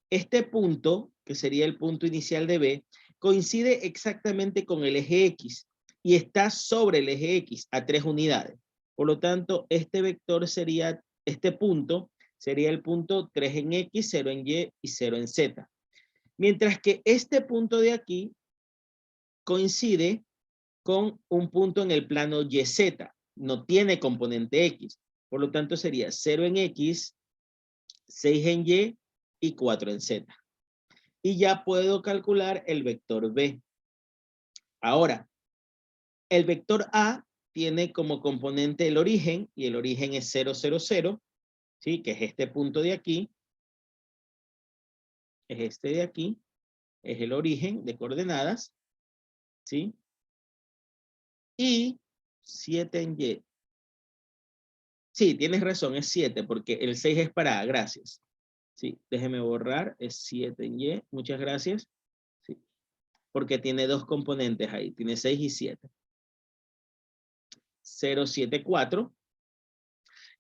este punto, que sería el punto inicial de B, coincide exactamente con el eje X y está sobre el eje X a 3 unidades. Por lo tanto, este vector sería, este punto sería el punto 3 en X, 0 en Y y 0 en Z. Mientras que este punto de aquí coincide con un punto en el plano YZ, no tiene componente X. Por lo tanto, sería 0 en X, 6 en Y y 4 en Z. Y ya puedo calcular el vector B. Ahora, el vector A tiene como componente el origen, y el origen es 0, 0, 0, ¿sí? Que es este punto de aquí. Es este de aquí. Es el origen de coordenadas, ¿sí? Y 7 en Y. Sí, tienes razón, es 7, porque el 6 es para A, gracias. Sí, déjeme borrar, es 7 en Y, muchas gracias. Sí, porque tiene dos componentes ahí, tiene 6 y 7. 0, 7, 4.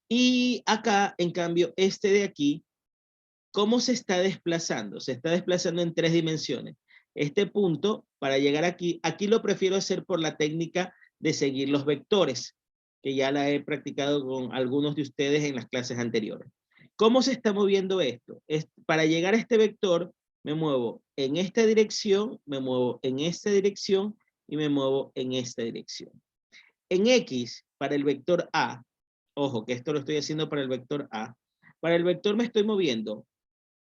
Y acá, en cambio, este de aquí, ¿cómo se está desplazando? Se está desplazando en 3 dimensiones. Este punto, para llegar aquí, aquí lo prefiero hacer por la técnica de seguir los vectores, que ya la he practicado con algunos de ustedes en las clases anteriores. ¿Cómo se está moviendo esto? Para llegar a este vector, me muevo en esta dirección, me muevo en esta dirección y me muevo en esta dirección. En X, para el vector A, ojo que esto lo estoy haciendo para el vector A, para el vector me estoy moviendo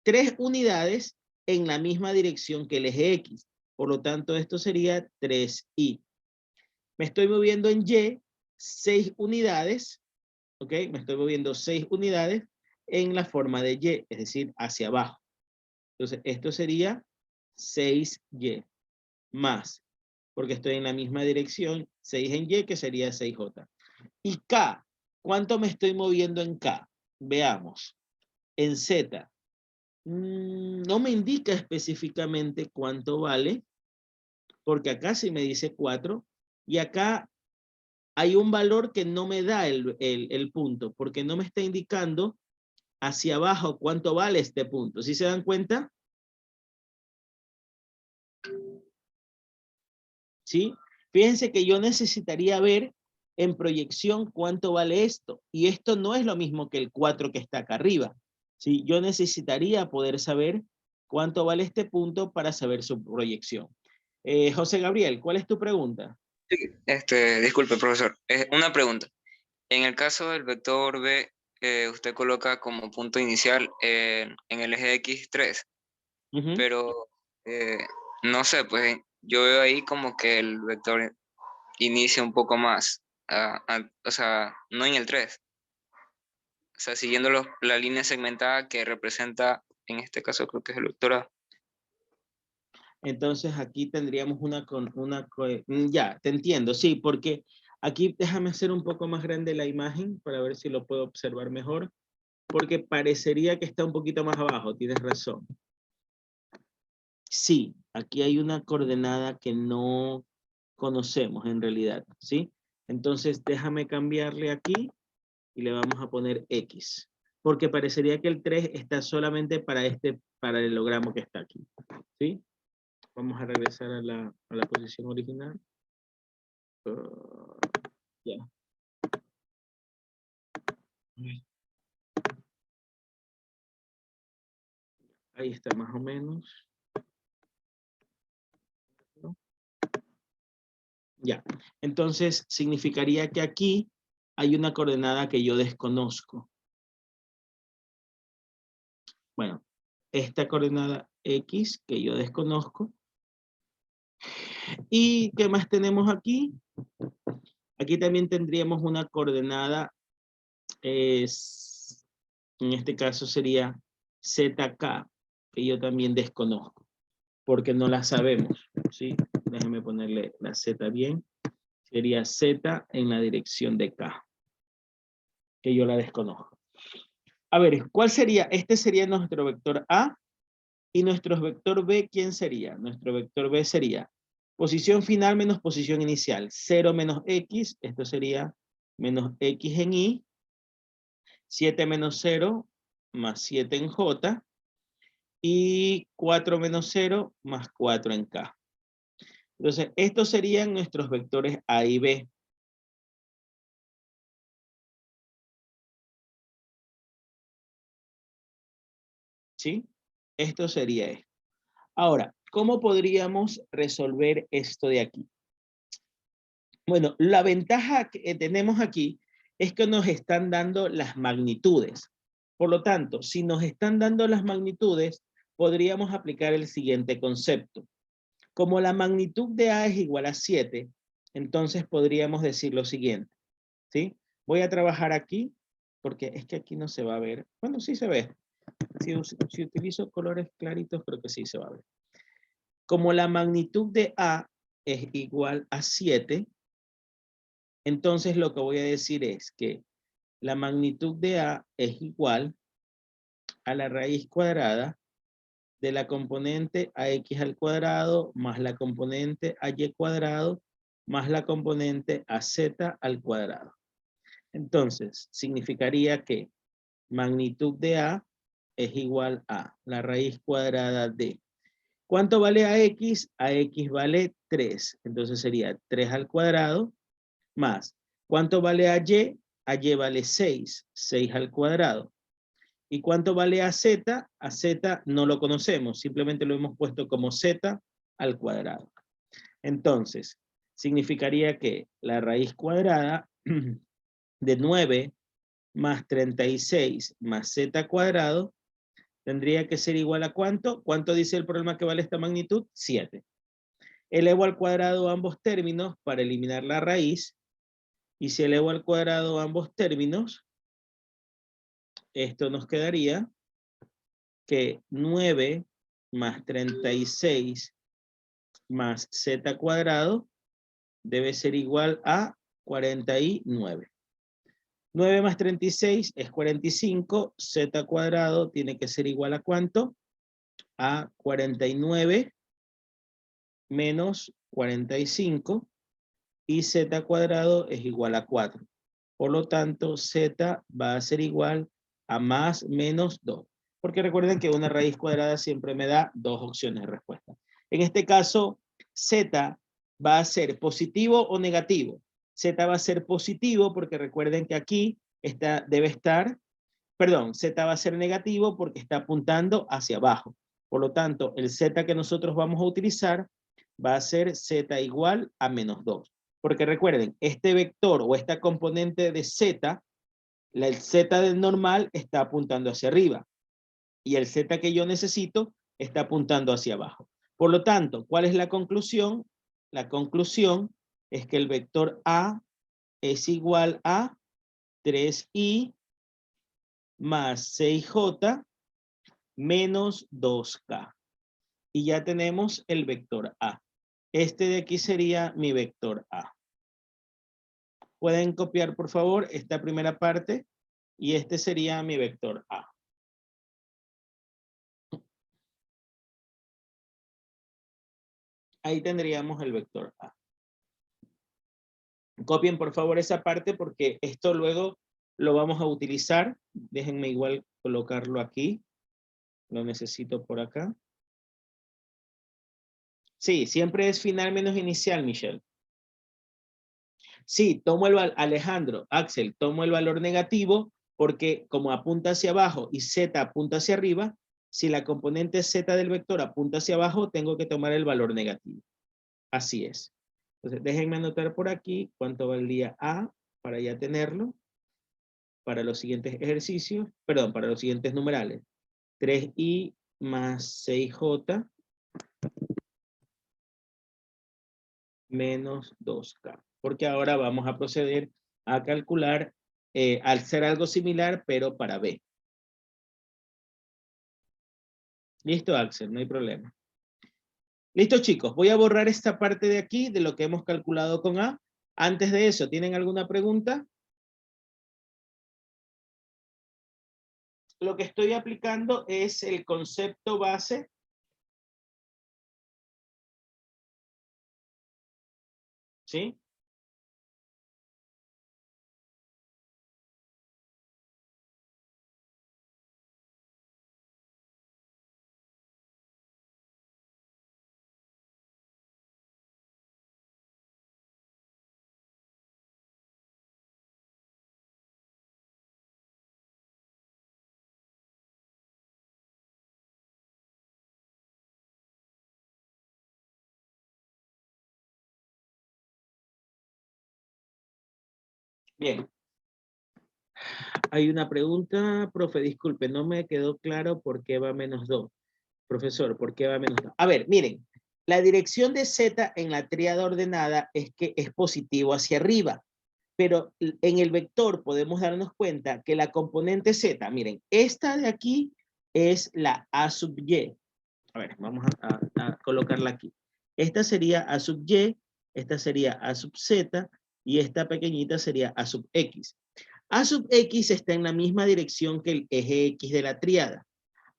3 unidades en la misma dirección que el eje X. Por lo tanto, esto sería 3i. Me estoy moviendo en Y 6 unidades, ¿ok? Me estoy moviendo 6 unidades en la forma de Y, es decir, hacia abajo. Entonces, esto sería 6y más, porque estoy en la misma dirección, 6 en Y, que sería 6j. Y K, ¿cuánto me estoy moviendo en K? Veamos. En Z, no me indica específicamente cuánto vale, porque acá sí me dice 4, y acá hay un valor que no me da el punto, porque no me está indicando hacia abajo cuánto vale este punto. ¿Sí se dan cuenta? ¿Sí? Fíjense que yo necesitaría ver en proyección cuánto vale esto, y esto no es lo mismo que el 4 que está acá arriba. ¿Sí? Yo necesitaría poder saber cuánto vale este punto para saber su proyección. José Gabriel, ¿cuál es tu pregunta? Sí, disculpe, profesor. Una pregunta. En el caso del vector B, usted coloca como punto inicial en el eje X3, pero no sé, pues yo veo ahí como que el vector inicia un poco más, o sea, no en el 3, o sea, siguiendo la línea segmentada que representa, en este caso creo que es el vector A. Entonces aquí tendríamos ya, te entiendo, sí, porque aquí déjame hacer un poco más grande la imagen para ver si lo puedo observar mejor, porque parecería que está un poquito más abajo, tienes razón. Sí, aquí hay una coordenada que no conocemos en realidad, ¿sí? Entonces déjame cambiarle aquí y le vamos a poner X, porque parecería que el 3 está solamente para el paralelogramo que está aquí, ¿sí? Vamos a regresar a la posición original. Ya. Ahí está más o menos. ¿No? Ya. Entonces significaría que aquí hay una coordenada que yo desconozco. Bueno, esta coordenada X que yo desconozco. ¿Y qué más tenemos aquí? Aquí también tendríamos una coordenada En este caso sería ZK, que yo también desconozco, porque no la sabemos, ¿sí? Déjenme ponerle la Z bien. Sería Z en la dirección de K, que yo la desconozco. A ver, ¿cuál sería? Este sería nuestro vector A, y nuestro vector B, ¿quién sería? Nuestro vector B sería posición final menos posición inicial. 0 menos X, esto sería menos X en Y. 7 menos 0 más 7 en J. Y 4 menos 0 más 4 en K. Entonces, estos serían nuestros vectores A y B. ¿Sí? Esto sería esto. Ahora, ¿cómo podríamos resolver esto de aquí? Bueno, la ventaja que tenemos aquí es que nos están dando las magnitudes. Por lo tanto, si nos están dando las magnitudes, podríamos aplicar el siguiente concepto. Como la magnitud de A es igual a 7, entonces podríamos decir lo siguiente, ¿sí? Voy a trabajar aquí, porque es que aquí no se va a ver. Bueno, sí se ve. Si utilizo colores claritos, creo que sí se va a ver. Como la magnitud de A es igual a 7, entonces lo que voy a decir es que la magnitud de A es igual a la raíz cuadrada de la componente AX al cuadrado más la componente AY cuadrado más la componente AZ al cuadrado. Entonces, significaría que magnitud de A es igual a la raíz cuadrada de... ¿Cuánto vale AX? AX vale 3. Entonces sería 3 al cuadrado más. ¿Cuánto vale AY? AY vale 6. 6 al cuadrado. ¿Y cuánto vale AZ? AZ no lo conocemos. Simplemente lo hemos puesto como Z al cuadrado. Entonces, significaría que la raíz cuadrada de 9 más 36 más Z cuadrado tendría que ser igual a ¿cuánto? ¿Cuánto dice el problema que vale esta magnitud? 7. Elevo al cuadrado ambos términos para eliminar la raíz. Y si elevo al cuadrado ambos términos, esto nos quedaría que 9 más 36 más Z cuadrado debe ser igual a 49. 9 más 36 es 45, Z cuadrado tiene que ser igual a ¿cuánto? A 49 menos 45 y Z cuadrado es igual a 4. Por lo tanto, Z va a ser igual a más menos 2. Porque recuerden que una raíz cuadrada siempre me da dos opciones de respuesta. En este caso, Z va a ser positivo o negativo. Z va a ser positivo porque recuerden que aquí debe estar, perdón, Z va a ser negativo porque está apuntando hacia abajo. Por lo tanto, el Z que nosotros vamos a utilizar va a ser Z igual a menos 2. Porque recuerden, este vector o esta componente de Z, el Z del normal está apuntando hacia arriba. Y el Z que yo necesito está apuntando hacia abajo. Por lo tanto, ¿cuál es la conclusión? La conclusión es que el vector A es igual a 3i más 6j menos 2k. Y ya tenemos el vector A. Este de aquí sería mi vector A. Pueden copiar, por favor, esta primera parte y este sería mi vector A. Ahí tendríamos el vector A. Copien, por favor, esa parte porque esto luego lo vamos a utilizar. Déjenme igual colocarlo aquí. Lo necesito por acá. Sí, siempre es final menos inicial, Michelle. Sí, tomo el valor, Alejandro, Axel, tomo el valor negativo porque como apunta hacia abajo y Z apunta hacia arriba, si la componente Z del vector apunta hacia abajo, tengo que tomar el valor negativo. Así es. Entonces, déjenme anotar por aquí cuánto valdría A para ya tenerlo. Para los siguientes ejercicios, perdón, para los siguientes numerales. 3i más 6j menos 2k. Porque ahora vamos a proceder a calcular, al ser algo similar, pero para b. Listo, Axel, no hay problema. Listo, chicos, voy a borrar esta parte de aquí, de lo que hemos calculado con A. Antes de eso, ¿tienen alguna pregunta? Lo que estoy aplicando es el concepto base. ¿Sí? Bien. Hay una pregunta, profe, disculpe, no me quedó claro por qué va -2. Profesor, ¿por qué va -2? A ver, miren, la dirección de Z en la tríada ordenada es que es positivo hacia arriba, pero en el vector podemos darnos cuenta que la componente Z, miren, esta de aquí es la A sub Y. A ver, vamos a colocarla aquí. Esta sería A sub Y, esta sería A sub Z, y esta pequeñita sería A sub X. A sub X está en la misma dirección que el eje X de la tríada.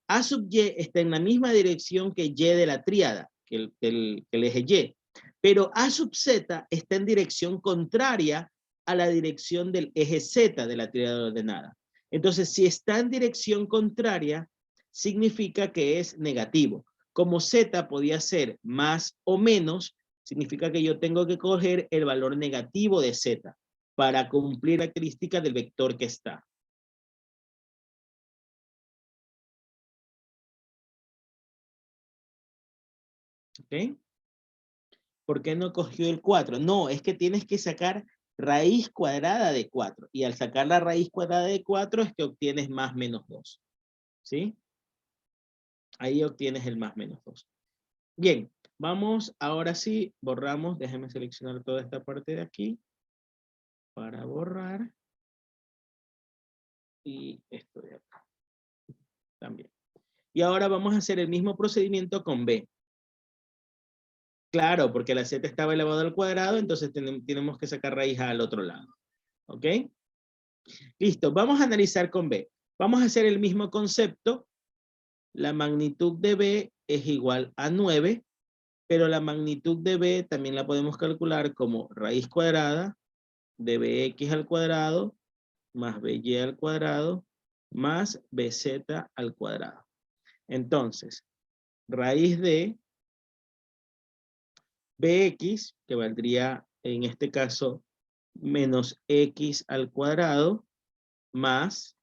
A sub Y está en la misma dirección que Y de la tríada, que el eje Y. Pero A sub Z está en dirección contraria a la dirección del eje Z de la tríada ordenada. Entonces, si está en dirección contraria, significa que es negativo. Como Z podía ser más o menos, significa que yo tengo que coger el valor negativo de Z para cumplir la característica del vector que está. ¿Ok? ¿Por qué no cogió el 4? No, es que tienes que sacar raíz cuadrada de 4. Y al sacar la raíz cuadrada de 4 es que obtienes más menos 2. ¿Sí? Ahí obtienes el más menos 2. Bien, vamos, ahora sí, borramos. Déjenme seleccionar toda esta parte de aquí. Para borrar. Y esto de acá. También. Y ahora vamos a hacer el mismo procedimiento con B. Claro, porque la z estaba elevado al cuadrado, entonces tenemos que sacar raíz al otro lado. ¿Ok? Listo, vamos a analizar con B. Vamos a hacer el mismo concepto. La magnitud de B es igual a 9, pero la magnitud de B también la podemos calcular como raíz cuadrada de bx al cuadrado más by al cuadrado más bz al cuadrado. Entonces, raíz de bx, que valdría en este caso menos x al cuadrado, más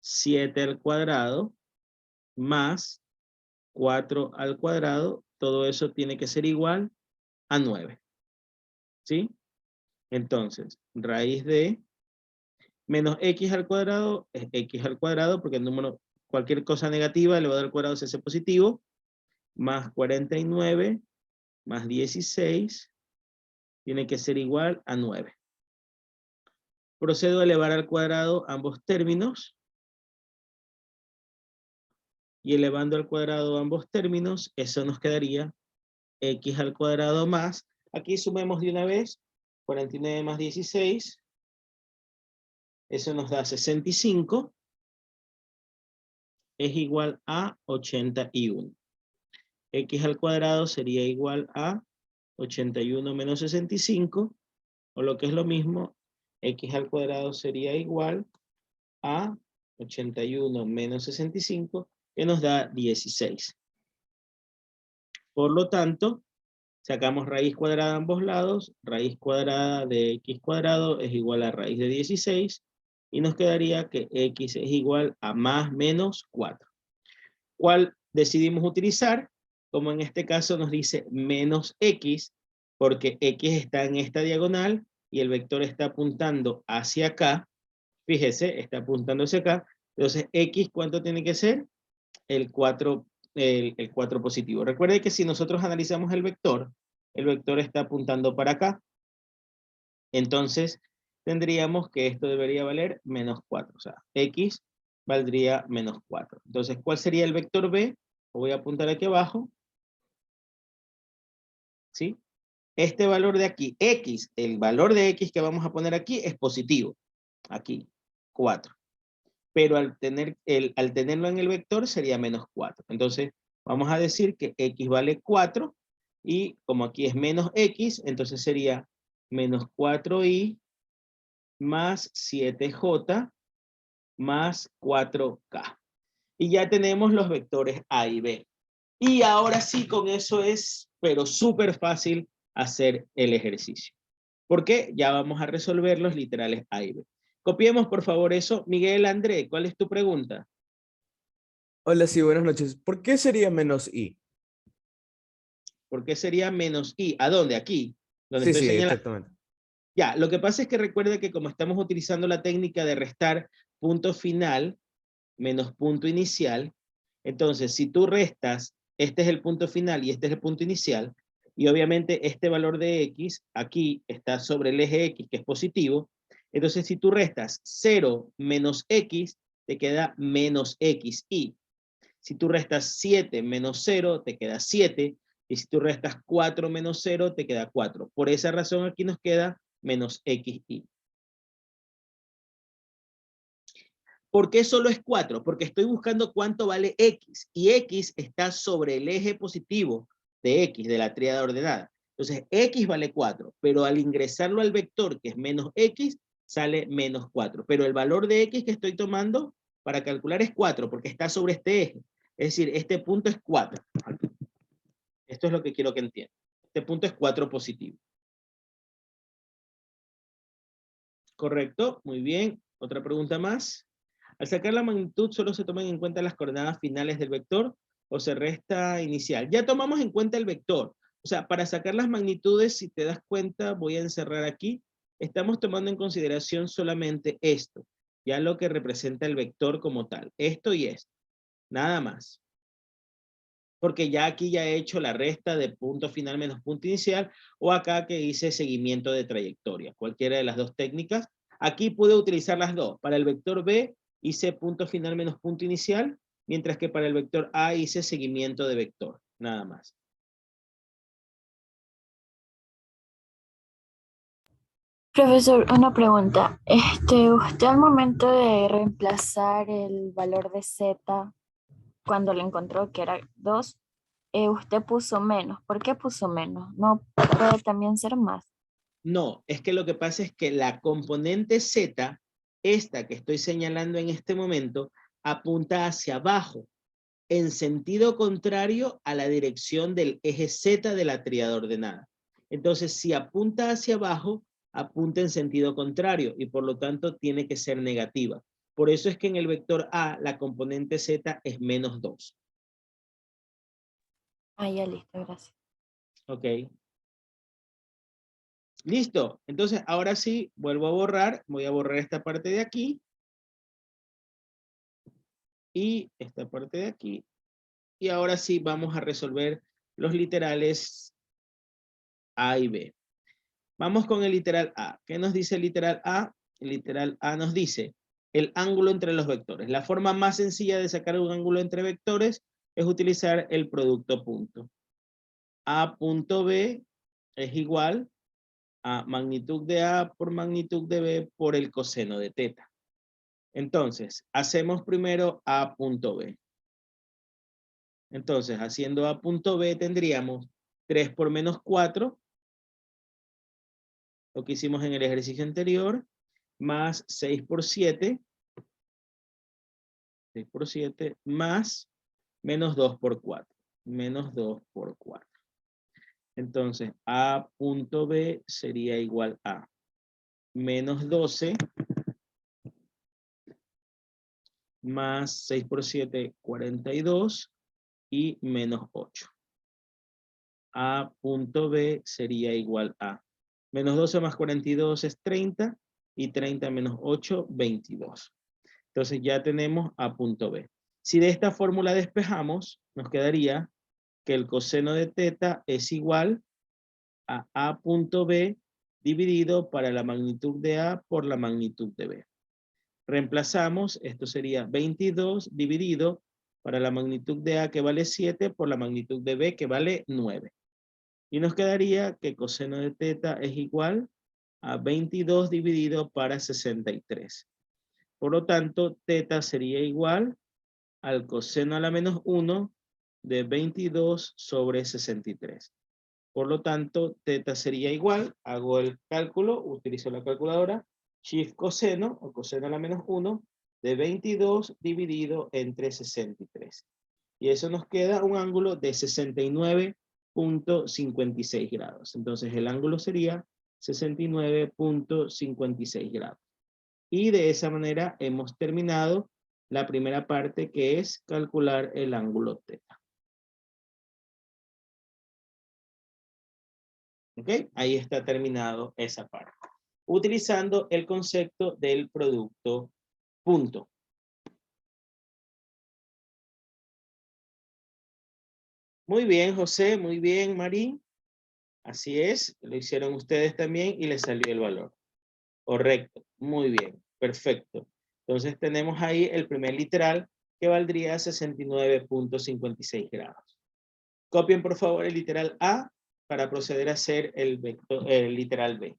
7 al cuadrado, más 4 al cuadrado, todo eso tiene que ser igual a 9. ¿Sí? Entonces, raíz de menos x al cuadrado es x al cuadrado, porque el número, cualquier cosa negativa elevado al cuadrado se hace positivo, más 49, más 16, tiene que ser igual a 9. Procedo a elevar al cuadrado ambos términos. Y elevando al cuadrado ambos términos, eso nos quedaría x al cuadrado más, aquí sumemos de una vez, 49 más 16, eso nos da 65, es igual a 81. X al cuadrado sería igual a 81 menos 65, o lo que es lo mismo, x al cuadrado sería igual a 81 menos 65, que nos da 16. Por lo tanto, sacamos raíz cuadrada a ambos lados, raíz cuadrada de x cuadrado es igual a raíz de 16, y nos quedaría que x es igual a más menos 4. ¿Cuál decidimos utilizar? Como en este caso nos dice menos x, porque x está en esta diagonal, y el vector está apuntando hacia acá. Fíjese, está apuntando hacia acá. Entonces, x, ¿cuánto tiene que ser? El 4 positivo. Recuerde que si nosotros analizamos el vector está apuntando para acá. Entonces, tendríamos que esto debería valer menos 4. O sea, x valdría menos 4. Entonces, ¿cuál sería el vector b? Voy a apuntar aquí abajo. ¿Sí? Este valor de aquí, X, el valor de X que vamos a poner aquí es positivo. Aquí, 4. Pero al tenerlo en el vector sería menos 4. Entonces, vamos a decir que X vale 4. Y como aquí es menos X, entonces sería menos 4Y más 7J más 4K. Y ya tenemos los vectores A y B. Y ahora sí, con eso es, pero súper fácil hacer el ejercicio. Porque ya vamos a resolver los literales A y B. Copiemos por favor eso. Miguel André, ¿cuál es tu pregunta? Hola, sí, buenas noches. ¿Por qué sería menos i? ¿Por qué sería menos I? ¿A dónde? Aquí. Donde Sí, estoy sí, señalando. exactamente. Ya, lo que pasa es que recuerde que como estamos utilizando la técnica de restar punto final menos punto inicial, entonces si tú restas, este es el punto final y este es el punto inicial, y obviamente este valor de X aquí está sobre el eje X, que es positivo, entonces si tú restas 0 menos X, te queda menos XY. Si tú restas 7 menos 0, te queda 7, y si tú restas 4 menos 0, te queda 4. Por esa razón aquí nos queda menos XY. ¿Por qué solo es 4? Porque estoy buscando cuánto vale X, y X está sobre el eje positivo de X, de la tríada ordenada. Entonces, X vale 4, pero al ingresarlo al vector, que es menos X, sale menos 4. Pero el valor de X que estoy tomando para calcular es 4, porque está sobre este eje. Es decir, este punto es 4. Esto es lo que quiero que entiendan. Este punto es 4 positivo. ¿Correcto? Muy bien. Otra pregunta más. Al sacar la magnitud, ¿solo se toman en cuenta las coordenadas finales del vector o se resta inicial? Ya tomamos en cuenta el vector. O sea, para sacar las magnitudes, si te das cuenta, voy a encerrar aquí. Estamos tomando en consideración solamente esto. Ya lo que representa el vector como tal. Esto y esto. Nada más. Porque ya aquí ya he hecho la resta de punto final menos punto inicial, o acá que hice seguimiento de trayectoria. Cualquiera de las dos técnicas. Aquí pude utilizar las dos. Para el vector B hice punto final menos punto inicial, mientras que para el vector A hice seguimiento de vector. Nada más. Profesor, una pregunta. Usted al momento de reemplazar el valor de Z, cuando lo encontró que era 2, usted puso menos. ¿Por qué puso menos? ¿No puede también ser más? No, es que lo que pasa es que la componente Z, esta que estoy señalando en este momento, apunta hacia abajo, en sentido contrario a la dirección del eje Z de la tríada ordenada. Entonces, si apunta hacia abajo, apunta en sentido contrario y por lo tanto tiene que ser negativa. Por eso es que en el vector A la componente Z es menos 2. Ah, ya listo, gracias. Ok. Listo. Entonces, ahora sí, vuelvo a borrar. Voy a borrar esta parte de aquí. Y esta parte de aquí. Y ahora sí vamos a resolver los literales A y B. Vamos con el literal A. ¿Qué nos dice el literal A? El literal A nos dice el ángulo entre los vectores. La forma más sencilla de sacar un ángulo entre vectores es utilizar el producto punto. A punto B es igual a magnitud de A por magnitud de B por el coseno de teta. Entonces, hacemos primero A punto B. Entonces, haciendo A punto B tendríamos 3 por menos 4, lo que hicimos en el ejercicio anterior, más 6 por 7, 6 por 7, más menos 2 por 4, menos 2 por 4. Entonces, A punto B sería igual a menos 12, más 6 por 7, 42, y menos 8. A punto B sería igual a menos 12 más 42 es 30, y 30 menos 8, 22. Entonces ya tenemos A punto B. Si de esta fórmula despejamos, nos quedaría que el coseno de teta es igual a punto B dividido para la magnitud de A por la magnitud de B. Reemplazamos, esto sería 22 dividido para la magnitud de A que vale 7 por la magnitud de B que vale 9. Y nos quedaría que coseno de teta es igual a 22 dividido para 63. Por lo tanto, teta sería igual al coseno a la menos 1 de 22 sobre 63. Por lo tanto, teta sería igual, hago el cálculo, utilizo la calculadora, shift coseno, o coseno a la menos 1, de 22 dividido entre 63. Y eso nos queda un ángulo de 69.56 grados. Entonces el ángulo sería 69.56 grados. Y de esa manera hemos terminado la primera parte, que es calcular el ángulo teta. ¿Ok? Ahí está terminado esa parte. Utilizando el concepto del producto punto. Muy bien, José. Muy bien, Marín. Así es. Lo hicieron ustedes también y les salió el valor. Correcto. Muy bien. Perfecto. Entonces tenemos ahí el primer literal que valdría 69.56 grados. Copien por favor el literal A para proceder a hacer el literal B.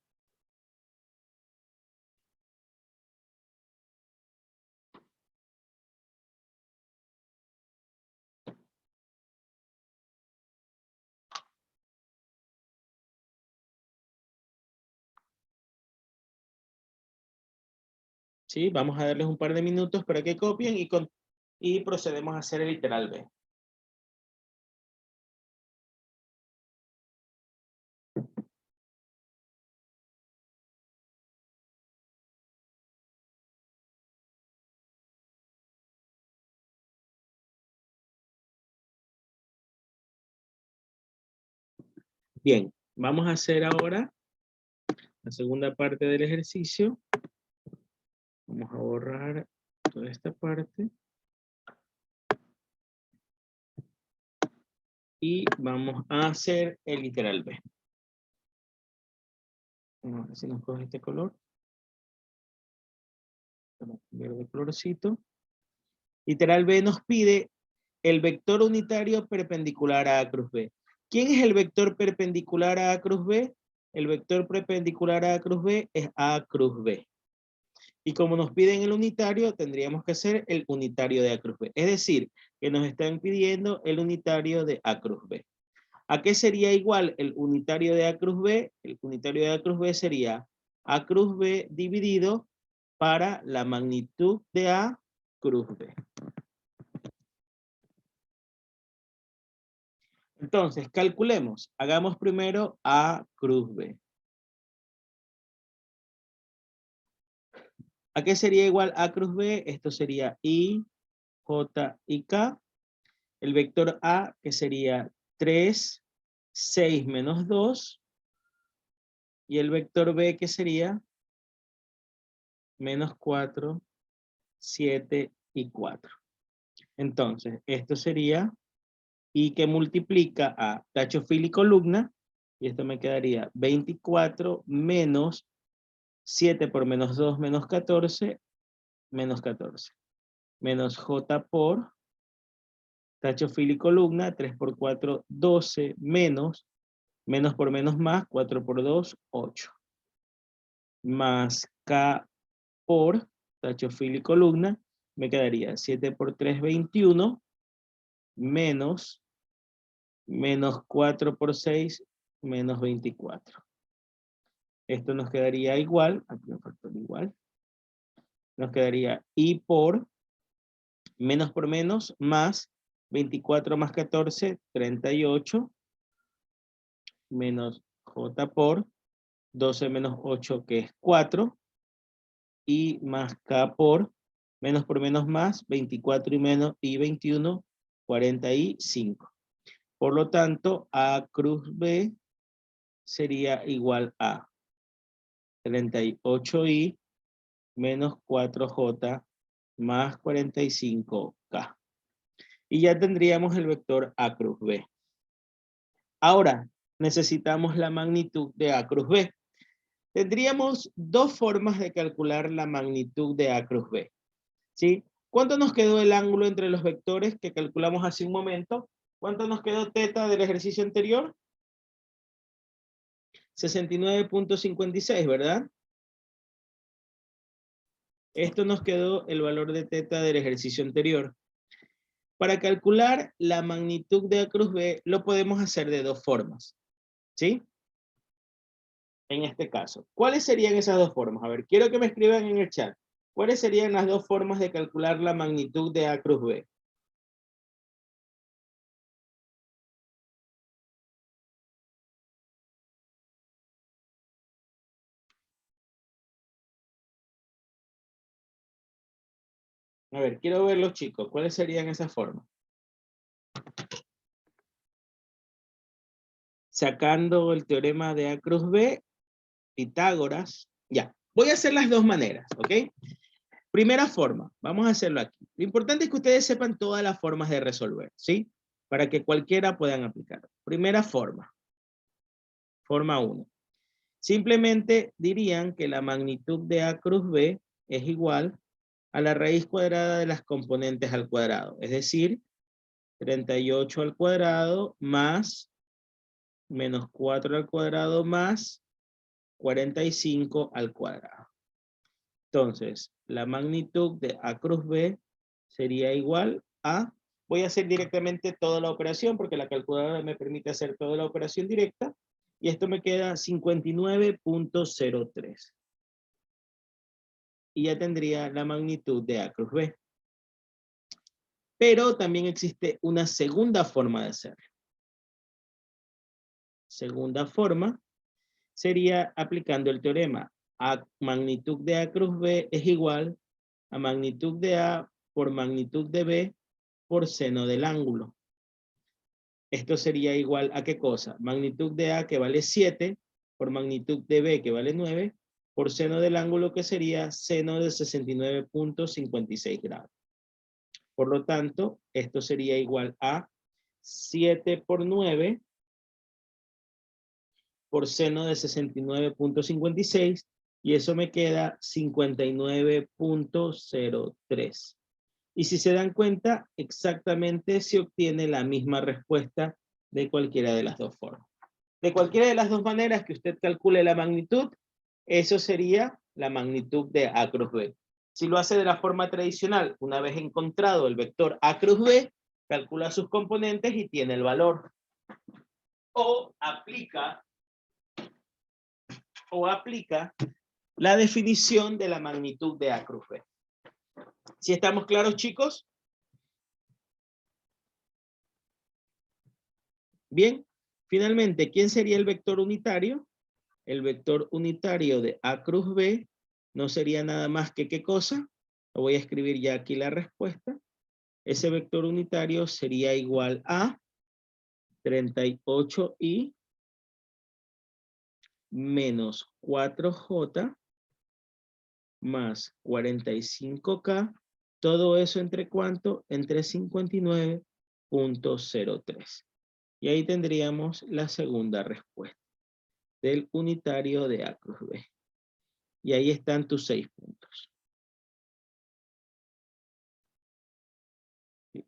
¿Sí? Vamos a darles un par de minutos para que copien y procedemos a hacer el literal B. Bien, vamos a hacer ahora la segunda parte del ejercicio. Vamos a borrar toda esta parte. Y vamos a hacer el literal B. Vamos a ver si nos coge este color. Vamos a cambiar de colorcito. Literal B nos pide el vector unitario perpendicular a A cruz B. ¿Quién es el vector perpendicular a A cruz B? El vector perpendicular a A cruz B es A cruz B. Y como nos piden el unitario, tendríamos que hacer el unitario de A cruz B. Es decir, que nos están pidiendo el unitario de A cruz B. ¿A qué sería igual el unitario de A cruz B? El unitario de A cruz B sería A cruz B dividido para la magnitud de A cruz B. Entonces, calculemos. Hagamos primero A cruz B. ¿A qué sería igual A cruz B? Esto sería I, J y K. El vector A, que sería 3, 6 menos 2. Y el vector B, que sería menos 4, 7 y 4. Entonces, esto sería I que multiplica a tacho, fila y columna. Y esto me quedaría 24 menos 7 por menos 2 menos 14, menos 14. Menos J por tacho, fila y columna, 3 por 4, 12, menos por menos más, 4 por 2, 8. Más K por tacho, fila y columna, me quedaría 7 por 3, 21, menos 4 por 6, menos 24. Esto nos quedaría igual, aquí un factor igual, nos quedaría I por menos, más 24 más 14, 38, menos J por 12 menos 8, que es 4, y más K por menos más, 24 y 21, 45. Por lo tanto, A cruz B sería igual a 38i menos 4j más 45k. Y ya tendríamos el vector A cruz B. Ahora, necesitamos la magnitud de A cruz B. Tendríamos dos formas de calcular la magnitud de A cruz B. ¿Sí? ¿Cuánto nos quedó el ángulo entre los vectores que calculamos hace un momento? ¿Cuánto nos quedó teta del ejercicio anterior? 69.56, ¿verdad? Esto nos quedó el valor de teta del ejercicio anterior. Para calcular la magnitud de A cruz B, lo podemos hacer de dos formas, ¿sí? En este caso, ¿cuáles serían esas dos formas? A ver, quiero que me escriban en el chat. ¿Cuáles serían las dos formas de calcular la magnitud de A cruz B? A ver, quiero ver los chicos. ¿Cuáles serían esas formas? Sacando el teorema de A cruz B, Pitágoras. Ya, voy a hacer las dos maneras, ¿ok? Primera forma, vamos a hacerlo aquí. Lo importante es que ustedes sepan todas las formas de resolver, ¿sí? Para que cualquiera puedan aplicar. Primera forma. Forma 1. Simplemente dirían que la magnitud de A cruz B es igual a la raíz cuadrada de las componentes al cuadrado. Es decir, 38 al cuadrado más menos 4 al cuadrado más 45 al cuadrado. Entonces, la magnitud de A cruz B sería igual a, voy a hacer directamente toda la operación porque la calculadora me permite hacer toda la operación directa, y esto me queda 59.03. Y ya tendría la magnitud de A cruz B. Pero también existe una segunda forma de hacerlo. Segunda forma sería aplicando el teorema. A magnitud de A cruz B es igual a magnitud de A por magnitud de B por seno del ángulo. Esto sería igual a ¿qué cosa? Magnitud de A que vale 7 por magnitud de B que vale 9 por seno del ángulo que sería seno de 69.56 grados. Por lo tanto, esto sería igual a 7 por 9 por seno de 69.56 y eso me queda 59.03. Y si se dan cuenta, exactamente se obtiene la misma respuesta de cualquiera de las dos formas. De cualquiera de las dos maneras que usted calcule la magnitud, eso sería la magnitud de A cruz B. Si lo hace de la forma tradicional, una vez encontrado el vector A cruz B, calcula sus componentes y tiene el valor. O aplica la definición de la magnitud de A cruz B. ¿Sí estamos claros, chicos? Bien, finalmente, ¿quién sería el vector unitario? El vector unitario de A cruz B no sería nada más que ¿qué cosa? Lo voy a escribir ya aquí la respuesta. Ese vector unitario sería igual a 38i menos 4j más 45k. Todo eso ¿entre cuánto? Entre 59.03. Y ahí tendríamos la segunda respuesta del unitario de A cruz B. Y ahí están tus 6 puntos.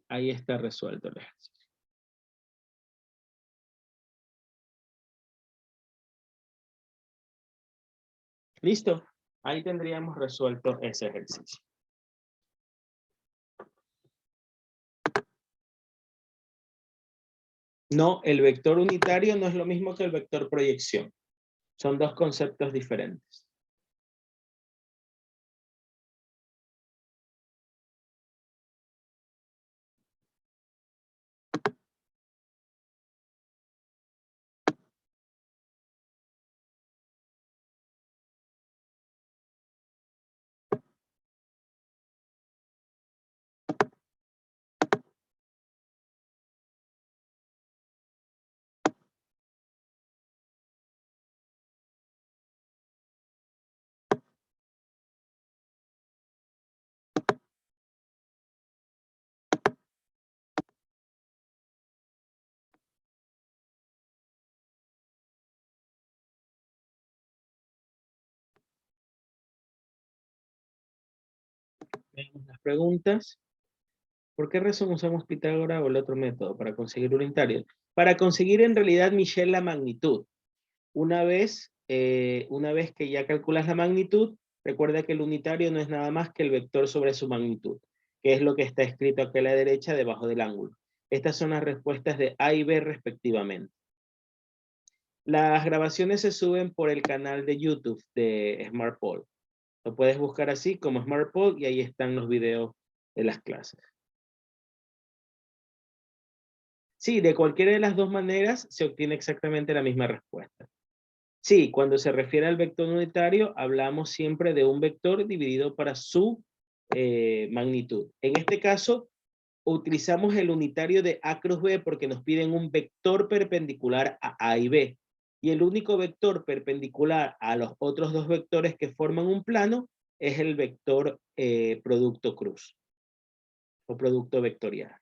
Ahí está resuelto el ejercicio. ¿Listo? Ahí tendríamos resuelto ese ejercicio. No, el vector unitario no es lo mismo que el vector proyección. Son dos conceptos diferentes. Veamos las preguntas. ¿Por qué razón usamos Pitágoras o el otro método para conseguir unitario? Para conseguir en realidad, Michelle, la magnitud. Una vez que ya calculas la magnitud, recuerda que el unitario no es nada más que el vector sobre su magnitud, que es lo que está escrito aquí a la derecha debajo del ángulo. Estas son las respuestas de A y B respectivamente. Las grabaciones se suben por el canal de YouTube de SmartPoll. Lo puedes buscar así como SmartPoll y ahí están los videos de las clases. Sí, de cualquiera de las dos maneras se obtiene exactamente la misma respuesta. Sí, cuando se refiere al vector unitario, hablamos siempre de un vector dividido para su magnitud. En este caso, utilizamos el unitario de A cruz B porque nos piden un vector perpendicular a A y B. Y el único vector perpendicular a los otros dos vectores que forman un plano es el vector producto cruz o producto vectorial.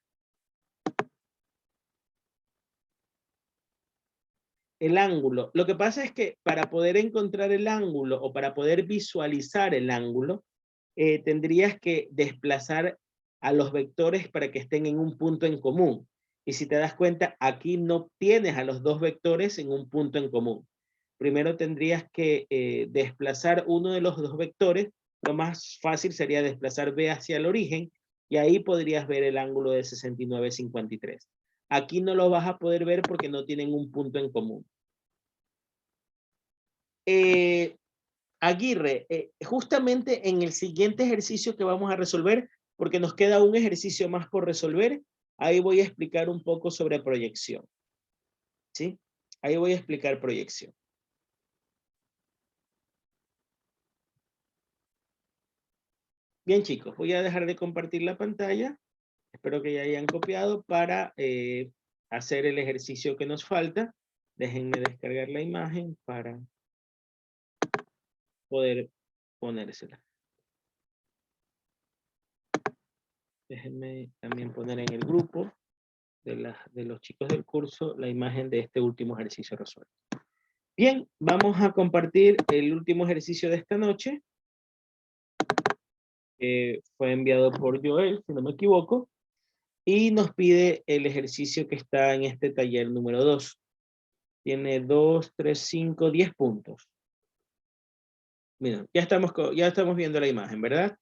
El ángulo. Lo que pasa es que para poder encontrar el ángulo o para poder visualizar el ángulo, tendrías que desplazar a los vectores para que estén en un punto en común. Y si te das cuenta, aquí no tienes a los dos vectores en un punto en común. Primero tendrías que desplazar uno de los dos vectores. Lo más fácil sería desplazar B hacia el origen y ahí podrías ver el ángulo de 69,53. Aquí no lo vas a poder ver porque no tienen un punto en común. Aguirre, justamente en el siguiente ejercicio que vamos a resolver, porque nos queda un ejercicio más por resolver, ahí voy a explicar un poco sobre proyección. ¿Sí? Ahí voy a explicar proyección. Bien, chicos, voy a dejar de compartir la pantalla. Espero que ya hayan copiado para hacer el ejercicio que nos falta. Déjenme descargar la imagen para poder ponérsela. Déjenme también poner en el grupo de los chicos del curso la imagen de este último ejercicio resuelto. Bien, vamos a compartir el último ejercicio de esta noche. Fue enviado por Joel, si no me equivoco. Y nos pide el ejercicio que está en este taller número 2. Tiene 2, 3, 5, 10 puntos. Miren, ya estamos viendo la imagen, ¿verdad?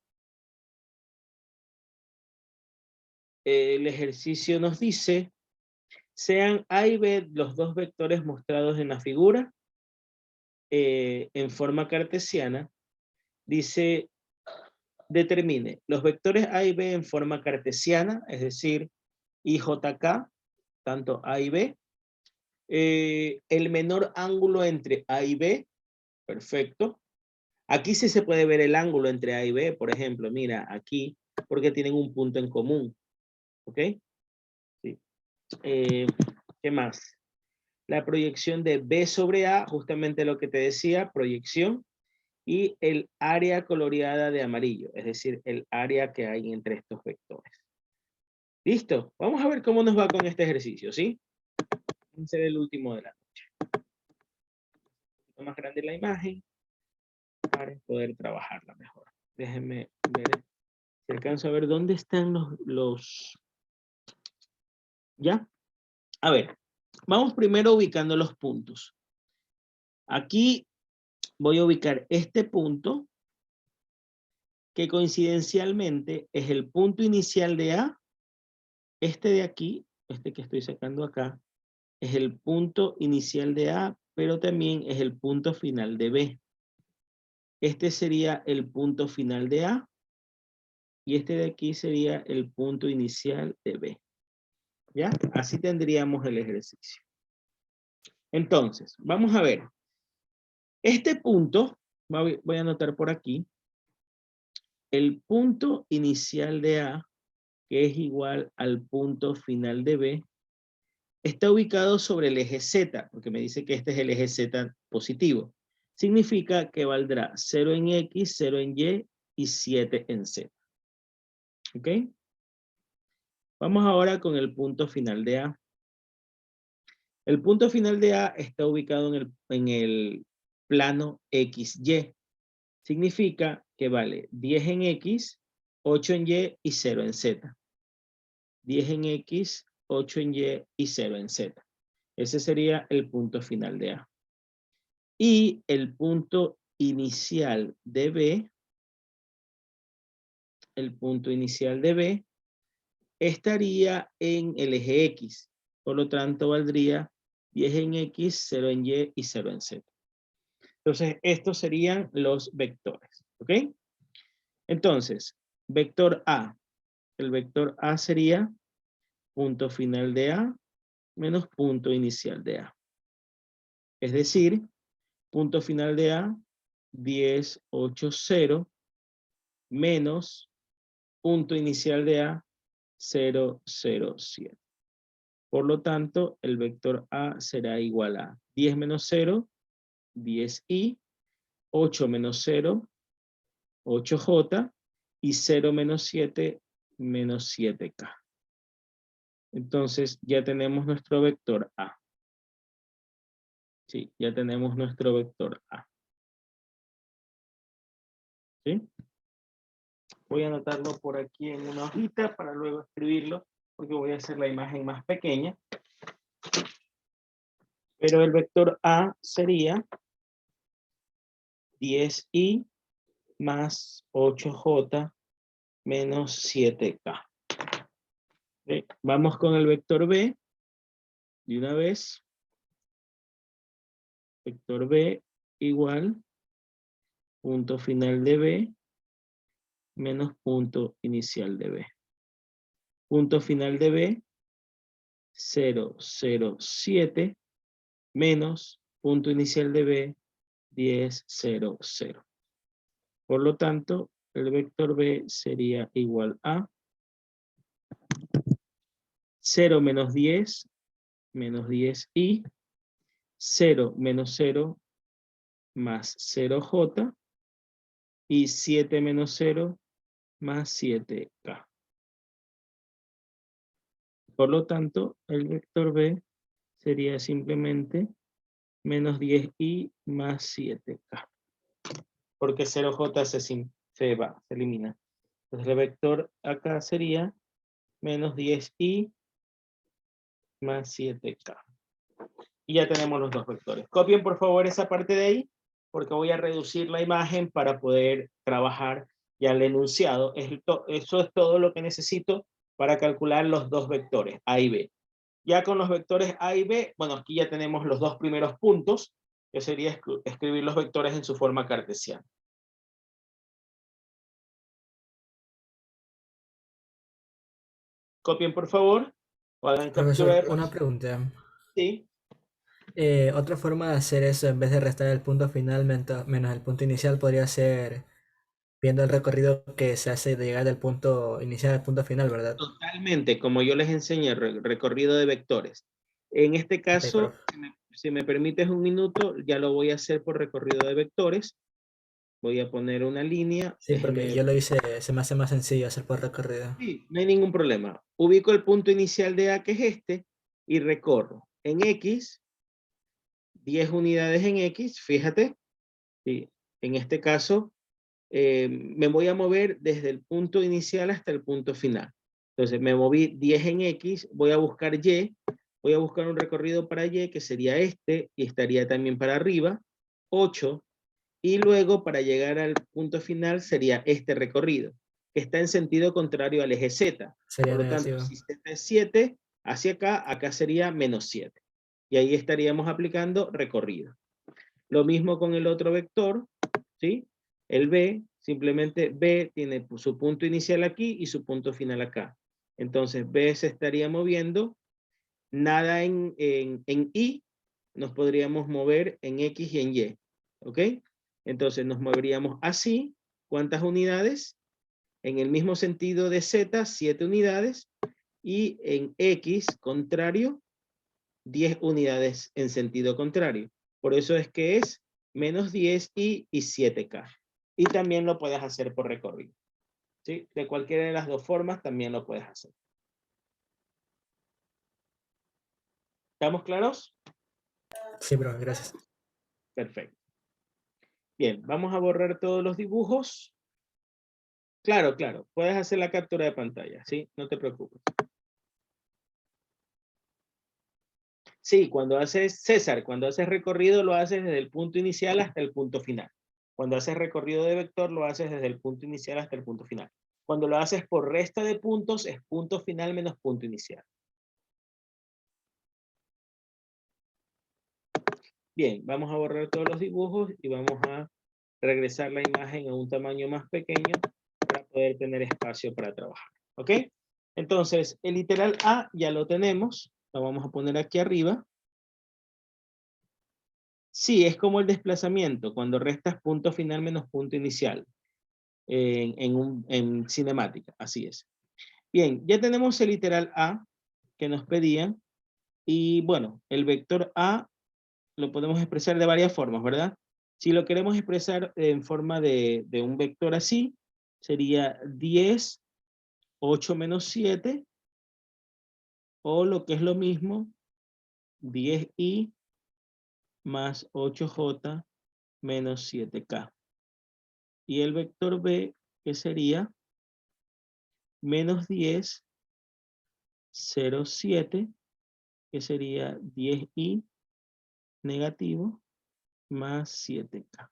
El ejercicio nos dice, sean A y B los dos vectores mostrados en la figura en forma cartesiana. Dice, determine los vectores A y B en forma cartesiana, es decir, IJK, tanto A y B. El menor ángulo entre A y B, perfecto. Aquí sí se puede ver el ángulo entre A y B, por ejemplo, mira, aquí, porque tienen un punto en común. ¿Ok? Sí. ¿Qué más? La proyección de B sobre A, justamente lo que te decía, proyección, y el área coloreada de amarillo, es decir, el área que hay entre estos vectores. ¿Listo? Vamos a ver cómo nos va con este ejercicio, ¿sí? Vamos a hacer el último de la noche. Un poquito más grande la imagen para poder trabajarla mejor. Déjenme ver si alcanzo a ver dónde están los... ¿Ya? A ver, vamos primero ubicando los puntos. Aquí voy a ubicar este punto, que coincidencialmente es el punto inicial de A. Este de aquí, este que estoy sacando acá, es el punto inicial de A, pero también es el punto final de B. Este sería el punto final de A, y este de aquí sería el punto inicial de B. ¿Ya? Así tendríamos el ejercicio. Entonces, vamos a ver. Este punto, voy a anotar por aquí, el punto inicial de A, que es igual al punto final de B, está ubicado sobre el eje Z, porque me dice que este es el eje Z positivo. Significa que valdrá 0 en X, 0 en Y y 7 en Z. ¿Ok? Vamos ahora con el punto final de A. El punto final de A está ubicado en el plano XY. Significa que vale 10 en X 8 en Y y 0 en Z. 10 en X, 8 en Y y 0 en Z. Ese sería el punto final de A. Y el punto inicial de B, estaría en el eje X. Por lo tanto, valdría 10 en X, 0 en Y y 0 en Z. Entonces, estos serían los vectores. ¿Ok? Entonces, vector A. El vector A sería punto final de A menos punto inicial de A. Es decir, punto final de A, 10, 8, 0, menos punto inicial de A, 0, 0, 7. Por lo tanto, el vector A será igual a 10 menos 0, 10i, 8 menos 0, 8j, y 0 menos 7, menos 7k. Entonces, ya tenemos nuestro vector A. Sí, ya tenemos nuestro vector A. ¿Sí? Voy a anotarlo por aquí en una hojita para luego escribirlo, porque voy a hacer la imagen más pequeña. Pero el vector A sería 10i más 8j menos 7k. ¿Sí? Vamos con el vector B. De una vez. Vector B igual punto final de B menos punto inicial de B. Punto final de B, 0, 0, 7, menos punto inicial de B, 10, 0, 0. Por lo tanto, el vector B sería igual a 0 menos 10, menos 10i, 0 menos 0, más 0j, y 7 menos 0, más 7k. Por lo tanto, el vector B sería simplemente menos 10i más 7k. Porque 0j se va, se elimina. Entonces el vector acá sería menos 10i más 7k. Y ya tenemos los dos vectores. Copien por favor esa parte de ahí, porque voy a reducir la imagen para poder trabajar ya el enunciado. Eso es todo lo que necesito para calcular los dos vectores, A y B. Ya con los vectores A y B, bueno, aquí ya tenemos los dos primeros puntos, que sería escribir los vectores en su forma cartesiana. Copien, por favor, o hagan captura de Profesor, una pantalla. pregunta. Sí. Otra forma de hacer eso, en vez de restar el punto final menos el punto inicial, podría ser viendo el recorrido que se hace de llegar del punto inicial al punto final, ¿verdad? Totalmente, como yo les enseñé, recorrido de vectores. En este Ok, caso, profe. si me permites un minuto, ya lo voy a hacer por recorrido de vectores. Voy a poner una línea. Sí, porque Déjeme. yo lo hice, se me hace más sencillo hacer por recorrido. Sí, no hay ningún problema. Ubico el punto inicial de A, que es este, y recorro. En X, 10 unidades en X, fíjate. Sí, en este caso, me voy a mover desde el punto inicial hasta el punto final. Entonces me moví 10 en X, voy a buscar Y, voy a buscar un recorrido para Y, que sería este, y estaría también para arriba, 8, y luego para llegar al punto final sería este recorrido, que está en sentido contrario al eje Z. Sería Por lo tanto, negativo. si Z es 7, hacia acá, acá sería menos 7. Y ahí estaríamos aplicando recorrido. Lo mismo con el otro vector, ¿sí? El B, simplemente B tiene su punto inicial aquí y su punto final acá. Entonces B se estaría moviendo, nada en Y, nos podríamos mover en X y en Y, ¿ok? Entonces nos moveríamos así, ¿cuántas unidades? En el mismo sentido de Z, 7 unidades, y en X, contrario, 10 unidades en sentido contrario. Por eso es que es menos 10i y 7k. Y también lo puedes hacer por recorrido. ¿Sí? De cualquiera de las dos formas también lo puedes hacer. ¿Estamos claros? Sí, profe, gracias. Perfecto. Bien, vamos a borrar todos los dibujos. Claro, claro. Puedes hacer la captura de pantalla, ¿sí? No te preocupes. Sí, cuando haces, César, cuando haces recorrido lo haces desde el punto inicial hasta el punto final. Cuando haces recorrido de vector lo haces desde el punto inicial hasta el punto final. Cuando lo haces por resta de puntos es punto final menos punto inicial. Bien, vamos a borrar todos los dibujos y vamos a regresar la imagen a un tamaño más pequeño para poder tener espacio para trabajar. ¿Ok? Entonces, el literal A ya lo tenemos. Lo vamos a poner aquí arriba. Sí, es como el desplazamiento, cuando restas punto final menos punto inicial en cinemática. Así es. Bien, ya tenemos el literal A que nos pedían. Y bueno, el vector A lo podemos expresar de varias formas, ¿verdad? Si lo queremos expresar en forma de un vector así, sería 10, 8 menos 7, o lo que es lo mismo, 10i más 8j menos 7k. Y el vector B, que sería menos 10, 0, 7, que sería 10i negativo más 7k.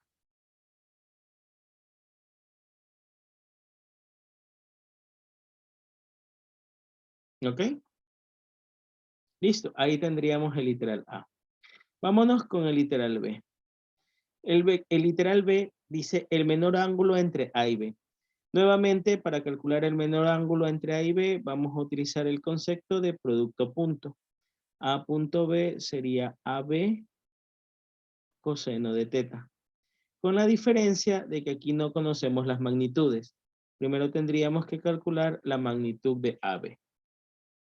¿Ok? Listo, ahí tendríamos el literal A. Vámonos con el literal B. El literal B dice el menor ángulo entre A y B. Nuevamente, para calcular el menor ángulo entre A y B, vamos a utilizar el concepto de producto punto. A punto B sería AB coseno de teta. Con la diferencia de que aquí no conocemos las magnitudes. Primero tendríamos que calcular la magnitud de AB.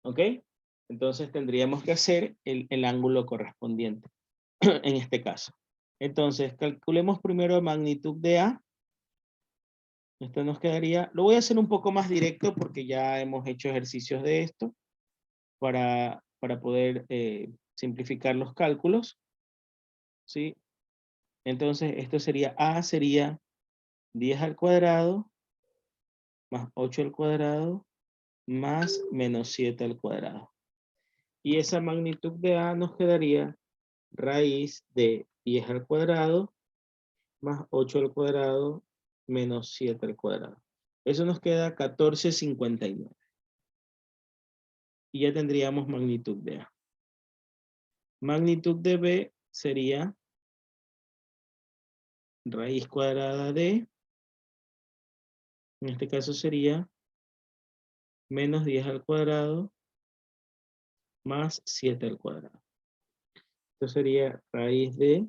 ¿Ok? Entonces tendríamos que hacer el ángulo correspondiente en este caso. Entonces, calculemos primero la magnitud de A. Esto nos quedaría, lo voy a hacer un poco más directo porque ya hemos hecho ejercicios de esto para poder simplificar los cálculos. ¿Sí? Entonces, esto sería A, sería 10 al cuadrado más 8 al cuadrado más menos 7 al cuadrado. Y esa magnitud de A nos quedaría raíz de 10 al cuadrado más 8 al cuadrado menos 7 al cuadrado. Eso nos queda 1459. Y ya tendríamos magnitud de A. Magnitud de B sería raíz cuadrada de, en este caso sería menos 10 al cuadrado más 7 al cuadrado. Esto sería raíz de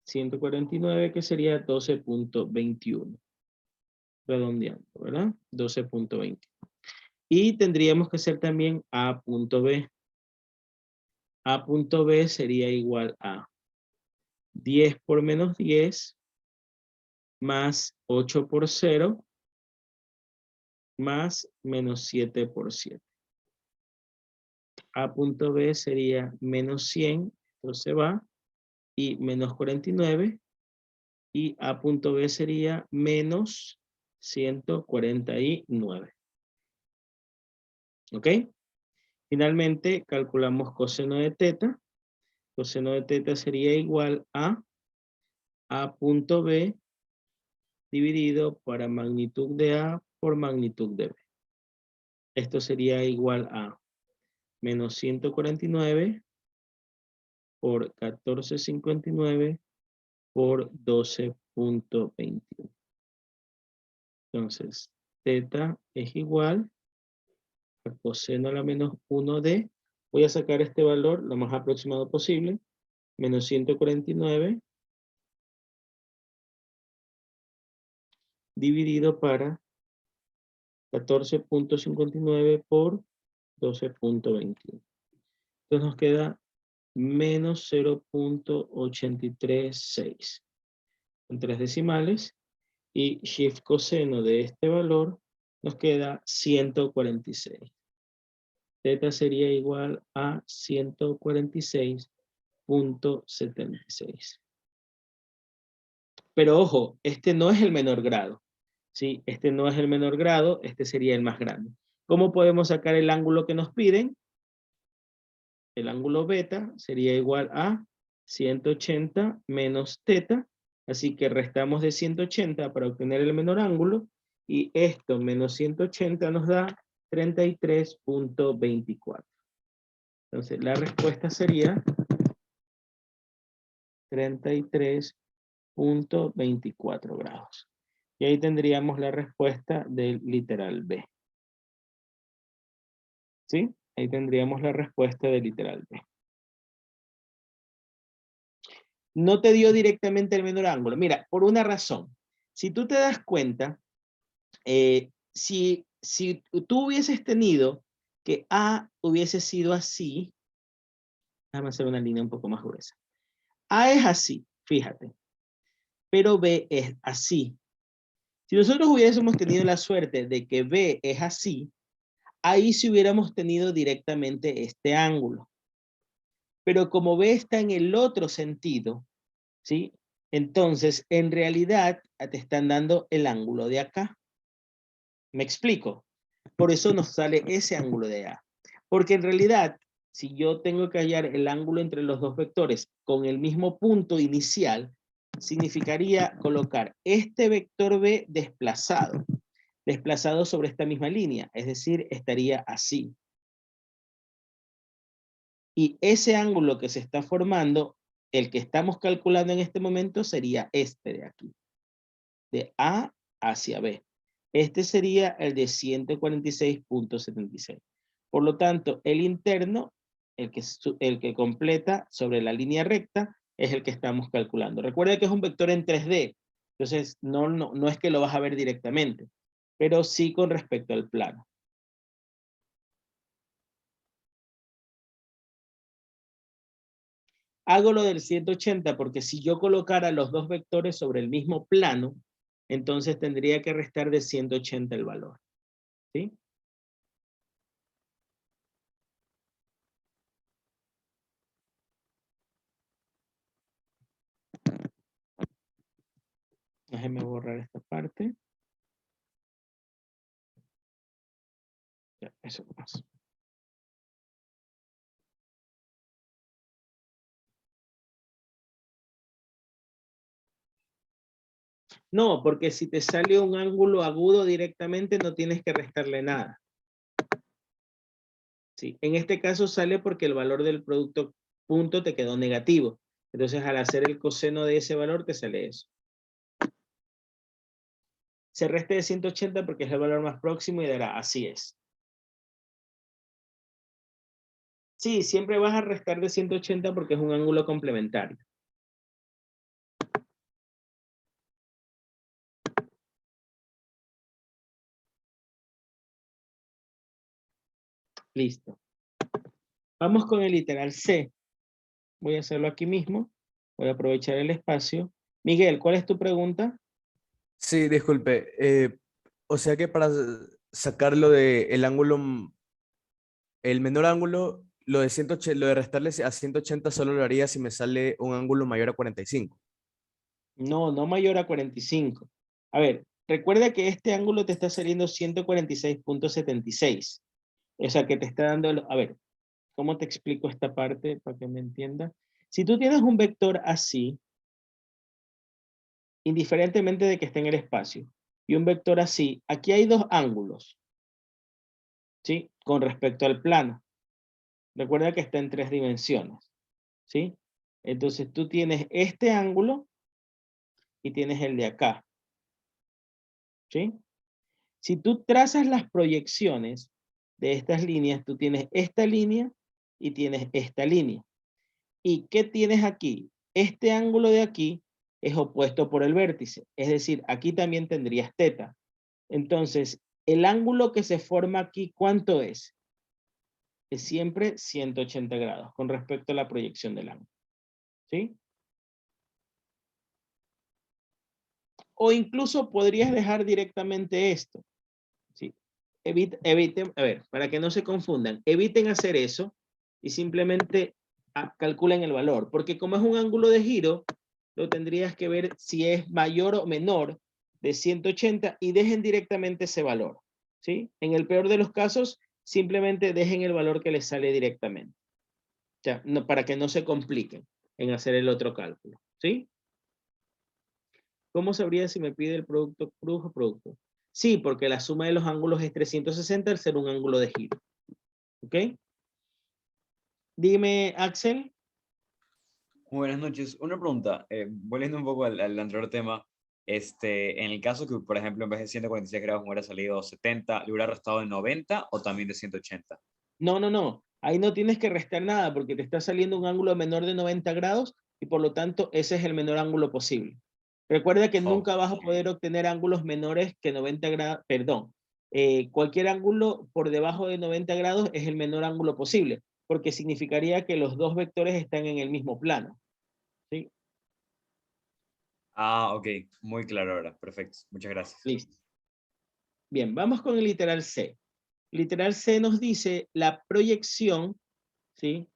149, que sería 12.21. Redondeando, ¿verdad? 12.20. Y tendríamos que hacer también A punto B. A punto B sería igual a 10 por menos 10 más 8 por 0 más menos 7 por 7. A punto B sería menos 100, esto se va, y menos 49. Y A punto B sería menos 149. ¿Ok? Finalmente, calculamos coseno de teta. Coseno de teta sería igual a punto B dividido para magnitud de A por magnitud de B. Esto sería igual a menos 149 por 1459 por 12.21. Entonces, teta es igual a coseno a la menos 1 de, voy a sacar este valor lo más aproximado posible, menos 149 dividido para 14.59 por 12.21. Entonces nos queda menos 0.836 en 3 decimales, y shift coseno de este valor nos queda 146. Teta sería igual a 146.76. Pero ojo, este no es el menor grado. ¿Sí? Este no es el menor grado, este sería el más grande. ¿Cómo podemos sacar el ángulo que nos piden? El ángulo beta sería igual a 180 menos teta. Así que restamos de 180 para obtener el menor ángulo. Y esto menos 180 nos da 33.24. Entonces la respuesta sería 33.24 grados. Y ahí tendríamos la respuesta del literal B. ¿Sí? Ahí tendríamos la respuesta del literal B. No te dio directamente el menor ángulo. Mira, por una razón. Si tú te das cuenta, si tú hubieses tenido que A hubiese sido así, déjame hacer una línea un poco más gruesa. A es así, fíjate, pero B es así. Si nosotros hubiésemos tenido la suerte de que B es así, ahí sí hubiéramos tenido directamente este ángulo. Pero como B está en el otro sentido, ¿sí? Entonces, en realidad, te están dando el ángulo de acá. ¿Me explico? Por eso nos sale ese ángulo de A. Porque en realidad, si yo tengo que hallar el ángulo entre los dos vectores con el mismo punto inicial, significaría colocar este vector B desplazado sobre esta misma línea, es decir, estaría así. Y ese ángulo que se está formando, el que estamos calculando en este momento sería este de aquí, de A hacia B. Este sería el de 146.76. Por lo tanto, el interno, el que completa sobre la línea recta, es el que estamos calculando. Recuerda que es un vector en 3D, entonces no es que lo vas a ver directamente, pero sí con respecto al plano. Hago lo del 180 porque si yo colocara los dos vectores sobre el mismo plano, entonces tendría que restar de 180 el valor. ¿Sí? Déjenme borrar esta parte. Ya, eso más. No, porque si te sale un ángulo agudo directamente no tienes que restarle nada. Sí, en este caso sale porque el valor del producto punto te quedó negativo. Entonces al hacer el coseno de ese valor te sale eso. Se resta de 180 porque es el valor más próximo y dará así es. Sí, siempre vas a restar de 180 porque es un ángulo complementario. Listo. Vamos con el literal C. Voy a hacerlo aquí mismo. Voy a aprovechar el espacio. Miguel, ¿cuál es tu pregunta? Sí, disculpe. O sea que para sacarlo de el ángulo, el menor ángulo, lo de 180, lo de restarle a 180 solo lo haría si me sale un ángulo mayor a 45. No, no mayor a 45. A ver, recuerda que este ángulo te está saliendo 146.76. O sea que te está dando, a ver, ¿cómo te explico esta parte para que me entiendas? Si tú tienes un vector así, indiferentemente de que esté en el espacio, y un vector así, aquí hay dos ángulos, ¿sí? Con respecto al plano. Recuerda que está en 3 dimensiones, ¿sí? Entonces tú tienes este ángulo y tienes el de acá, ¿sí? Si tú trazas las proyecciones de estas líneas, tú tienes esta línea y tienes esta línea. ¿Y qué tienes aquí? Este ángulo de aquí es opuesto por el vértice, es decir, aquí también tendrías teta. Entonces, el ángulo que se forma aquí, ¿cuánto es? Es siempre 180 grados con respecto a la proyección del ángulo. ¿Sí? O incluso podrías dejar directamente esto. ¿Sí? Eviten, a ver, para que no se confundan, eviten hacer eso y simplemente calculen el valor. Porque como es un ángulo de giro, lo tendrías que ver si es mayor o menor de 180 y dejen directamente ese valor, ¿sí? En el peor de los casos, simplemente dejen el valor que les sale directamente. O sea, no, para que no se compliquen en hacer el otro cálculo, ¿sí? ¿Cómo sabría si me pide el producto cruz o producto? Sí, porque la suma de los ángulos es 360 al ser un ángulo de giro. ¿Ok? Dime, Axel. Muy buenas noches. Una pregunta, volviendo un poco al anterior tema, en el caso que, por ejemplo, en vez de 146 grados me hubiera salido 70, ¿le hubiera restado de 90 o también de 180? No, no, no. Ahí no tienes que restar nada porque te está saliendo un ángulo menor de 90 grados y por lo tanto ese es el menor ángulo posible. Recuerda que nunca vas a poder obtener ángulos menores que 90 grados, perdón. Cualquier ángulo por debajo de 90 grados es el menor ángulo posible, porque significaría que los dos vectores están en el mismo plano. ¿Sí? Ah, ok. Muy claro ahora. Perfecto. Muchas gracias. Listo. Bien, vamos con el literal C. Literal C nos dice la proyección, ¿sí?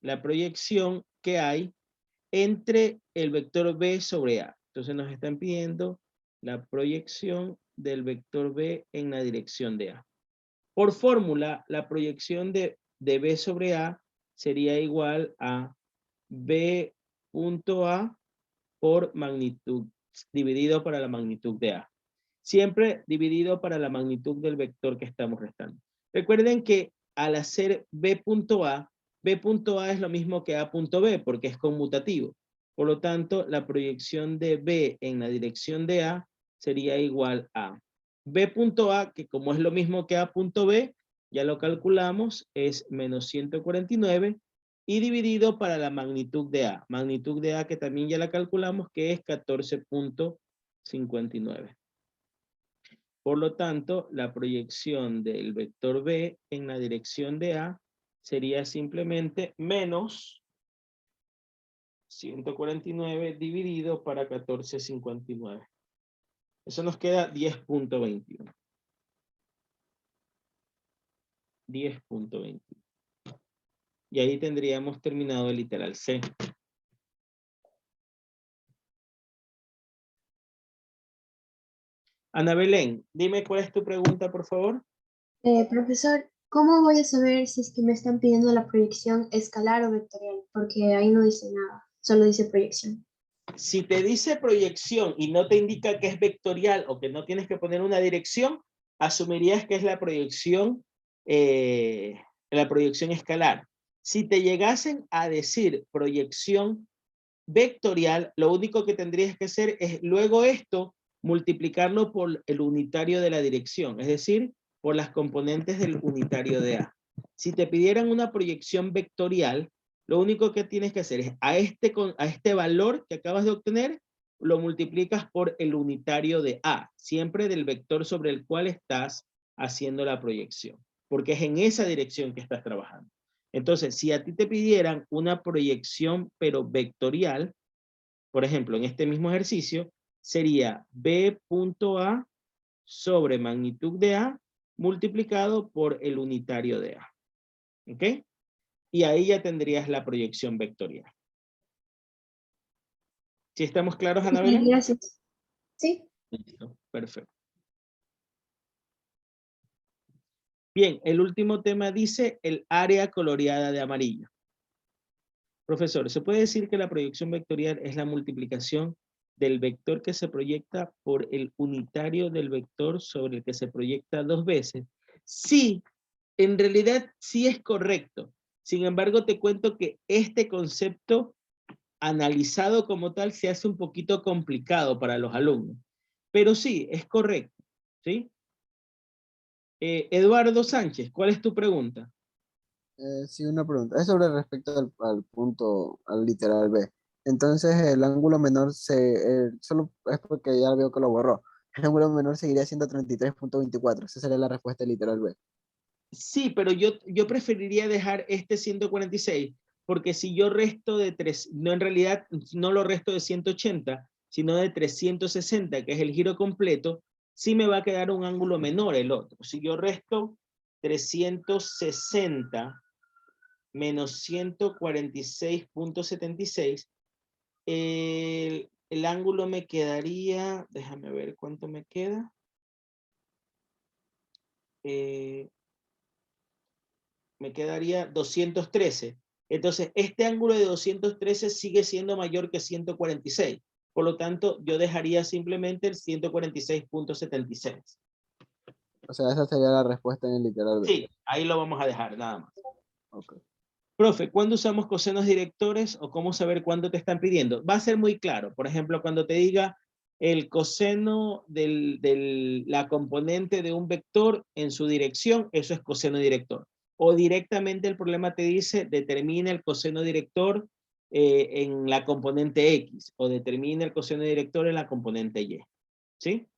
La proyección que hay entre el vector B sobre A. Entonces nos están pidiendo la proyección del vector B en la dirección de A. Por fórmula, la proyección de B sobre A sería igual a B punto A por magnitud, dividido para la magnitud de A. Siempre dividido para la magnitud del vector que estamos restando. Recuerden que al hacer B punto A es lo mismo que A punto B porque es conmutativo. Por lo tanto, la proyección de B en la dirección de A sería igual a B punto A, que como es lo mismo que A punto B, ya lo calculamos, es menos 149 y dividido para la magnitud de A. Magnitud de A que también ya la calculamos, que es 14.59. Por lo tanto, la proyección del vector B en la dirección de A sería simplemente menos 149 dividido para 14.59. Eso nos queda 10.21. 10.21. Y ahí tendríamos terminado el literal C. Ana Belén, dime cuál es tu pregunta, por favor. Profesor, ¿cómo voy a saber si es que me están pidiendo la proyección escalar o vectorial? Porque ahí no dice nada, solo dice proyección. Si te dice proyección y no te indica que es vectorial o que no tienes que poner una dirección, asumirías que es la proyección escalar. Si te llegasen a decir proyección vectorial, lo único que tendrías que hacer es luego esto multiplicarlo por el unitario de la dirección, es decir, por las componentes del unitario de A. Si te pidieran una proyección vectorial, lo único que tienes que hacer es a este valor que acabas de obtener, lo multiplicas por el unitario de A, siempre del vector sobre el cual estás haciendo la proyección, porque es en esa dirección que estás trabajando. Entonces, si a ti te pidieran una proyección pero vectorial, por ejemplo, en este mismo ejercicio, sería B punto A sobre magnitud de A multiplicado por el unitario de A. ¿Ok? Y ahí ya tendrías la proyección vectorial. ¿Sí estamos claros, Ana Belén? Gracias. Sí. Listo, perfecto. Bien, el último tema dice el área coloreada de amarillo. Profesor, ¿se puede decir que la proyección vectorial es la multiplicación del vector que se proyecta por el unitario del vector sobre el que se proyecta dos veces? Sí, en realidad sí es correcto. Sin embargo, te cuento que este concepto analizado como tal se hace un poquito complicado para los alumnos. Pero sí, es correcto. ¿Sí? Eduardo Sánchez, ¿cuál es tu pregunta? Sí, una pregunta. Es sobre respecto al punto, al literal B. Entonces, el ángulo menor solo es porque ya veo que lo borró. El ángulo menor seguiría siendo 33.24. Esa sería la respuesta del literal B. Sí, pero yo preferiría dejar este 146, porque si yo resto de 3, no en realidad no lo resto de 180, sino de 360, que es el giro completo, sí me va a quedar un ángulo menor el otro. Si yo resto 360 menos 146.76, el ángulo me quedaría, déjame ver cuánto me queda. Me quedaría 213. Entonces, este ángulo de 213 sigue siendo mayor que 146. Por lo tanto, yo dejaría simplemente el 146.76. O sea, esa sería la respuesta en el literal B. Sí, ahí lo vamos a dejar, nada más. Ok. Profe, ¿cuándo usamos cosenos directores o cómo saber cuándo te están pidiendo? Va a ser muy claro. Por ejemplo, cuando te diga el coseno de la componente de un vector en su dirección, eso es coseno director. O directamente el problema te dice, determina el coseno director en la componente X, o determina el coseno director en la componente Y. ¿Sí?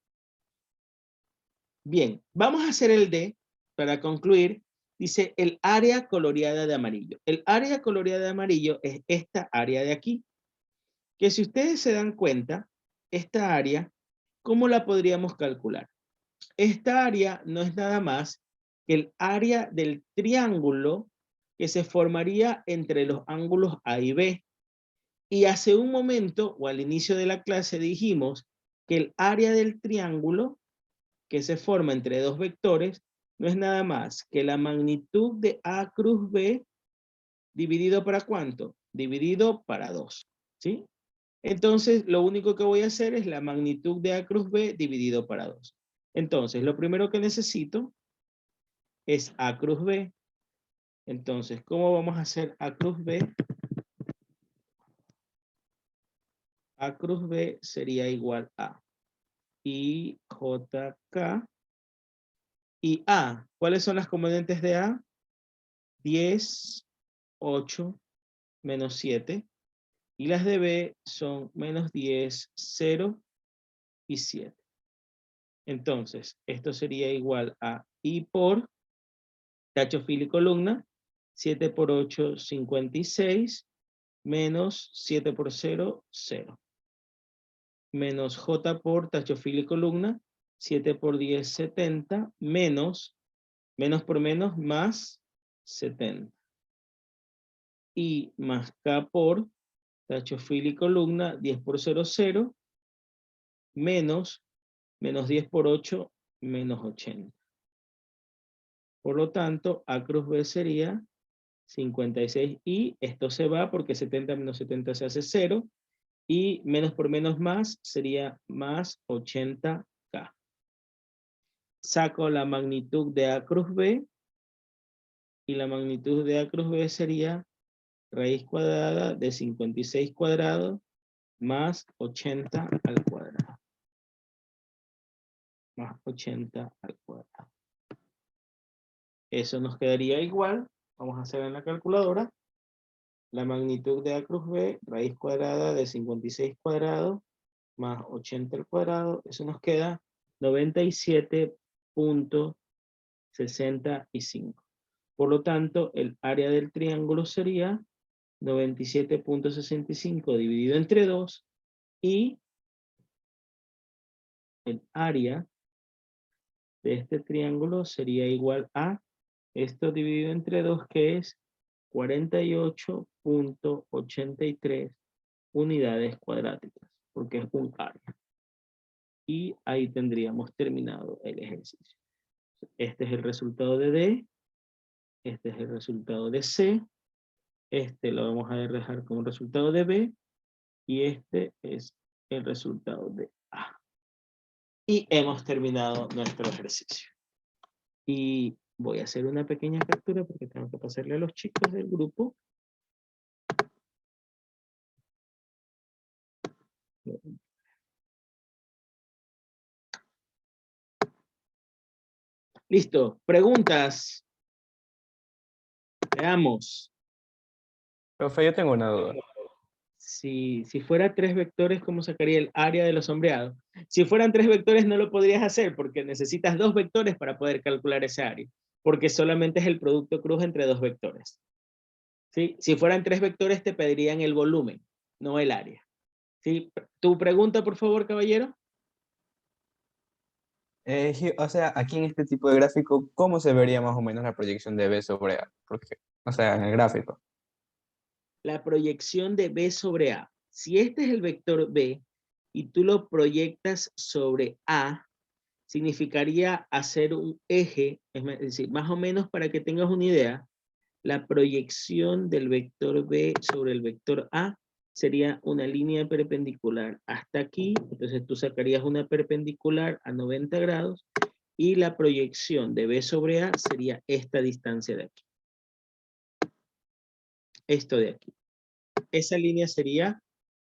Bien, vamos a hacer el D para concluir. Dice el área coloreada de amarillo. El área coloreada de amarillo es esta área de aquí. Que si ustedes se dan cuenta, esta área, ¿cómo la podríamos calcular? Esta área no es nada más que el área del triángulo que se formaría entre los ángulos A y B. Y hace un momento, o al inicio de la clase, dijimos que el área del triángulo que se forma entre dos vectores no es nada más que la magnitud de A cruz B dividido para ¿cuánto? Dividido para 2, ¿sí? Entonces, lo único que voy a hacer es la magnitud de A cruz B dividido para 2. Entonces, lo primero que necesito es A cruz B. Entonces, ¿cómo vamos a hacer A cruz B? A cruz B sería igual a IJK y A. ¿Cuáles son las componentes de A? 10, 8, menos 7. Y las de B son menos 10, 0 y 7. Entonces, esto sería igual a I por tacho, fila y columna. 7 por 8, 56. Menos 7 por 0, 0. Menos J por tacho, fila y columna. 7 por 10, 70. Menos por menos, más 70. Y más K por tacho, fila y columna, 10 por 0, 0, menos 10 por 8, menos 80. Por lo tanto, A cruz B sería 56 y esto se va porque 70 menos 70 se hace 0 y menos por menos más sería más 80K. Saco la magnitud de A cruz B y la magnitud de A cruz B sería raíz cuadrada de 56 cuadrado más 80 al cuadrado. Más 80 al cuadrado. Eso nos quedaría igual. Vamos a hacer en la calculadora. La magnitud de A cruz B, raíz cuadrada de 56 cuadrado más 80 al cuadrado. Eso nos queda 97.65. Por lo tanto, el área del triángulo sería 97.65 dividido entre 2 y el área de este triángulo sería igual a esto dividido entre 2, que es 48.83 unidades cuadráticas, porque es un área. Y ahí tendríamos terminado el ejercicio. Este es el resultado de D, este es el resultado de C, este lo vamos a dejar como resultado de B, y este es el resultado de A. Y hemos terminado nuestro ejercicio. Y voy a hacer una pequeña captura porque tengo que pasarle a los chicos del grupo. Listo. Preguntas. Veamos. Profe, yo tengo una duda. Si fuera 3 vectores, ¿cómo sacaría el área de los sombreados? Si fueran 3 vectores no lo podrías hacer porque necesitas 2 vectores para poder calcular ese área. Porque solamente es el producto cruz entre 2 vectores. ¿Sí? Si fueran 3 vectores te pedirían el volumen, no el área. ¿Sí? ¿Tu pregunta, por favor, caballero? O sea, aquí en este tipo de gráfico, ¿cómo se vería más o menos la proyección de B sobre A? Porque, o sea, en el gráfico. La proyección de B sobre A. Si este es el vector B y tú lo proyectas sobre A, significaría hacer un eje, es decir, más o menos para que tengas una idea, la proyección del vector B sobre el vector A sería una línea perpendicular hasta aquí, entonces tú sacarías una perpendicular a 90 grados y la proyección de B sobre A sería esta distancia de aquí. Esto de aquí. Esa línea sería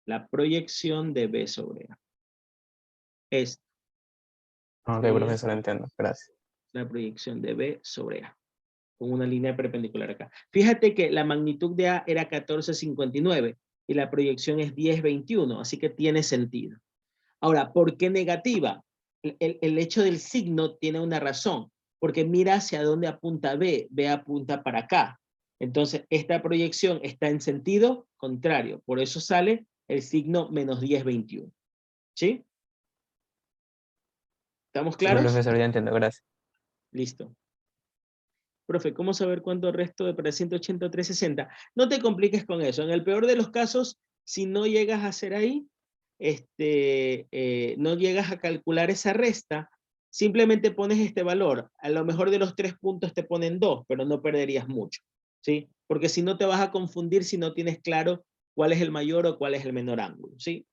la proyección de B sobre A. Esto. Ok, sería profesor, entiendo. Gracias. la proyección de B sobre A, con una línea perpendicular acá. Fíjate que la magnitud de A era 1459 y la proyección es 1021, así que tiene sentido. Ahora, ¿por qué negativa? El hecho del signo tiene una razón, porque mira hacia dónde apunta B, B apunta para acá. Entonces, esta proyección está en sentido contrario, por eso sale el signo menos 1021. ¿Sí? ¿Estamos Sí, claros? profesor, ya entiendo. Gracias. Listo. Profe, ¿cómo saber cuánto resto de para 180 o 360? No te compliques con eso. En el peor de los casos, si no llegas a hacer ahí, no llegas a calcular esa resta, simplemente pones este valor. A lo mejor de los 3 puntos te ponen 2, pero no perderías mucho, ¿sí? Porque si no te vas a confundir si no tienes claro cuál es el mayor o cuál es el menor ángulo, ¿sí?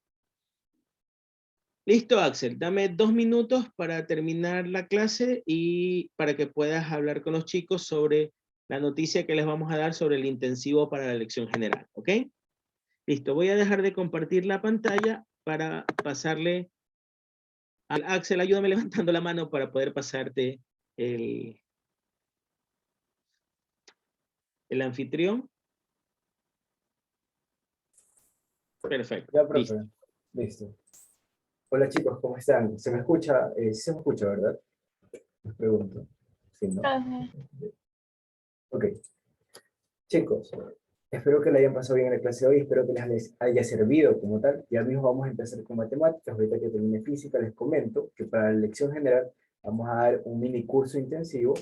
Listo, Axel. Dame 2 minutos para terminar la clase y para que puedas hablar con los chicos sobre la noticia que les vamos a dar sobre el intensivo para la elección general, ¿ok? Listo, voy a dejar de compartir la pantalla para pasarle al Axel. Ayúdame levantando la mano para poder pasarte el anfitrión. Perfecto. Ya, profe. Listo. Listo. Hola chicos, ¿cómo están? ¿Se me escucha? Sí se me escucha, ¿verdad? Les pregunto. Sí, ¿no? Ok. Chicos, espero que le hayan pasado bien en la clase de hoy, espero que les haya servido como tal. Ya mismo vamos a empezar con matemáticas. Ahorita que termine física les comento que para la lección general vamos a dar un mini curso intensivo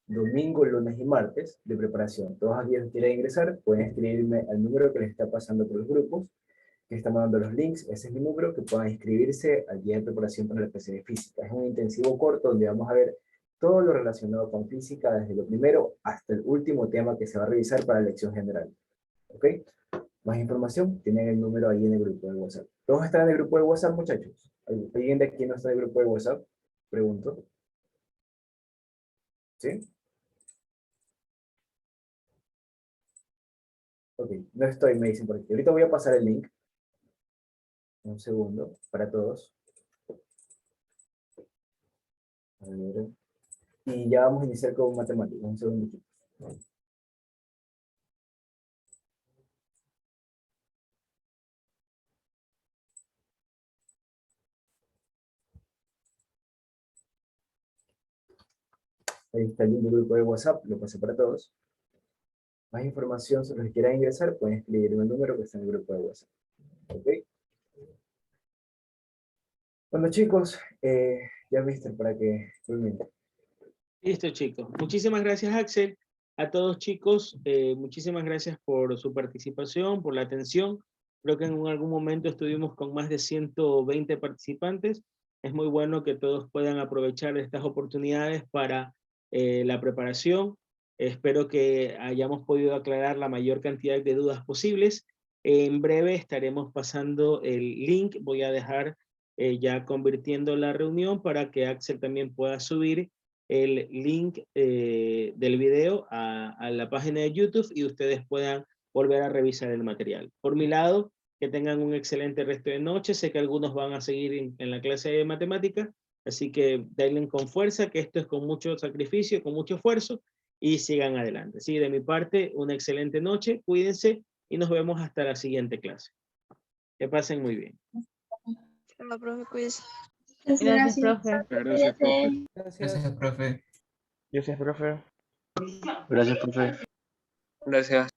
domingo, lunes y martes de preparación. Todos aquellos que quieran ingresar pueden escribirme al número que les está pasando por los grupos, que estamos dando los links, ese es mi número, que puedan inscribirse al día de preparación para la clase de física. Es un intensivo corto donde vamos a ver todo lo relacionado con física, desde lo primero hasta el último tema que se va a revisar para la lección general. ¿Ok? Más información, tienen el número ahí en el grupo de WhatsApp. ¿Todos están en el grupo de WhatsApp, muchachos? ¿Alguien de aquí no está en el grupo de WhatsApp? Pregunto. ¿Sí? Ok, no estoy, me dicen por aquí. Ahorita voy a pasar el link. Un segundo, para todos. A ver. Y ya vamos a iniciar con matemáticas. Un segundo. Ahí está el link del grupo de WhatsApp, lo pasé para todos. Más información sobre los que quieran ingresar, pueden escribirme el número que está en el grupo de WhatsApp. ¿Ok? Bueno, chicos, ya viste para que culmine. Listo, chicos. Muchísimas gracias, Axel. A todos, chicos, muchísimas gracias por su participación, por la atención. Creo que en algún momento estuvimos con más de 120 participantes. Es muy bueno que todos puedan aprovechar estas oportunidades para la preparación. Espero que hayamos podido aclarar la mayor cantidad de dudas posibles. En breve estaremos pasando el link. Voy a dejar ya convirtiendo la reunión para que Axel también pueda subir el link del video a la página de YouTube y ustedes puedan volver a revisar el material. Por mi lado, que tengan un excelente resto de noche. Sé que algunos van a seguir en la clase de matemática, así que denle con fuerza, que esto es con mucho sacrificio, con mucho esfuerzo, y sigan adelante. Sí, de mi parte, una excelente noche, cuídense y nos vemos hasta la siguiente clase. Que pasen muy bien. Hola, profe, cuídese. Gracias, profe. Gracias, profe. Gracias, profe. Gracias, profe. Gracias, profe. Gracias.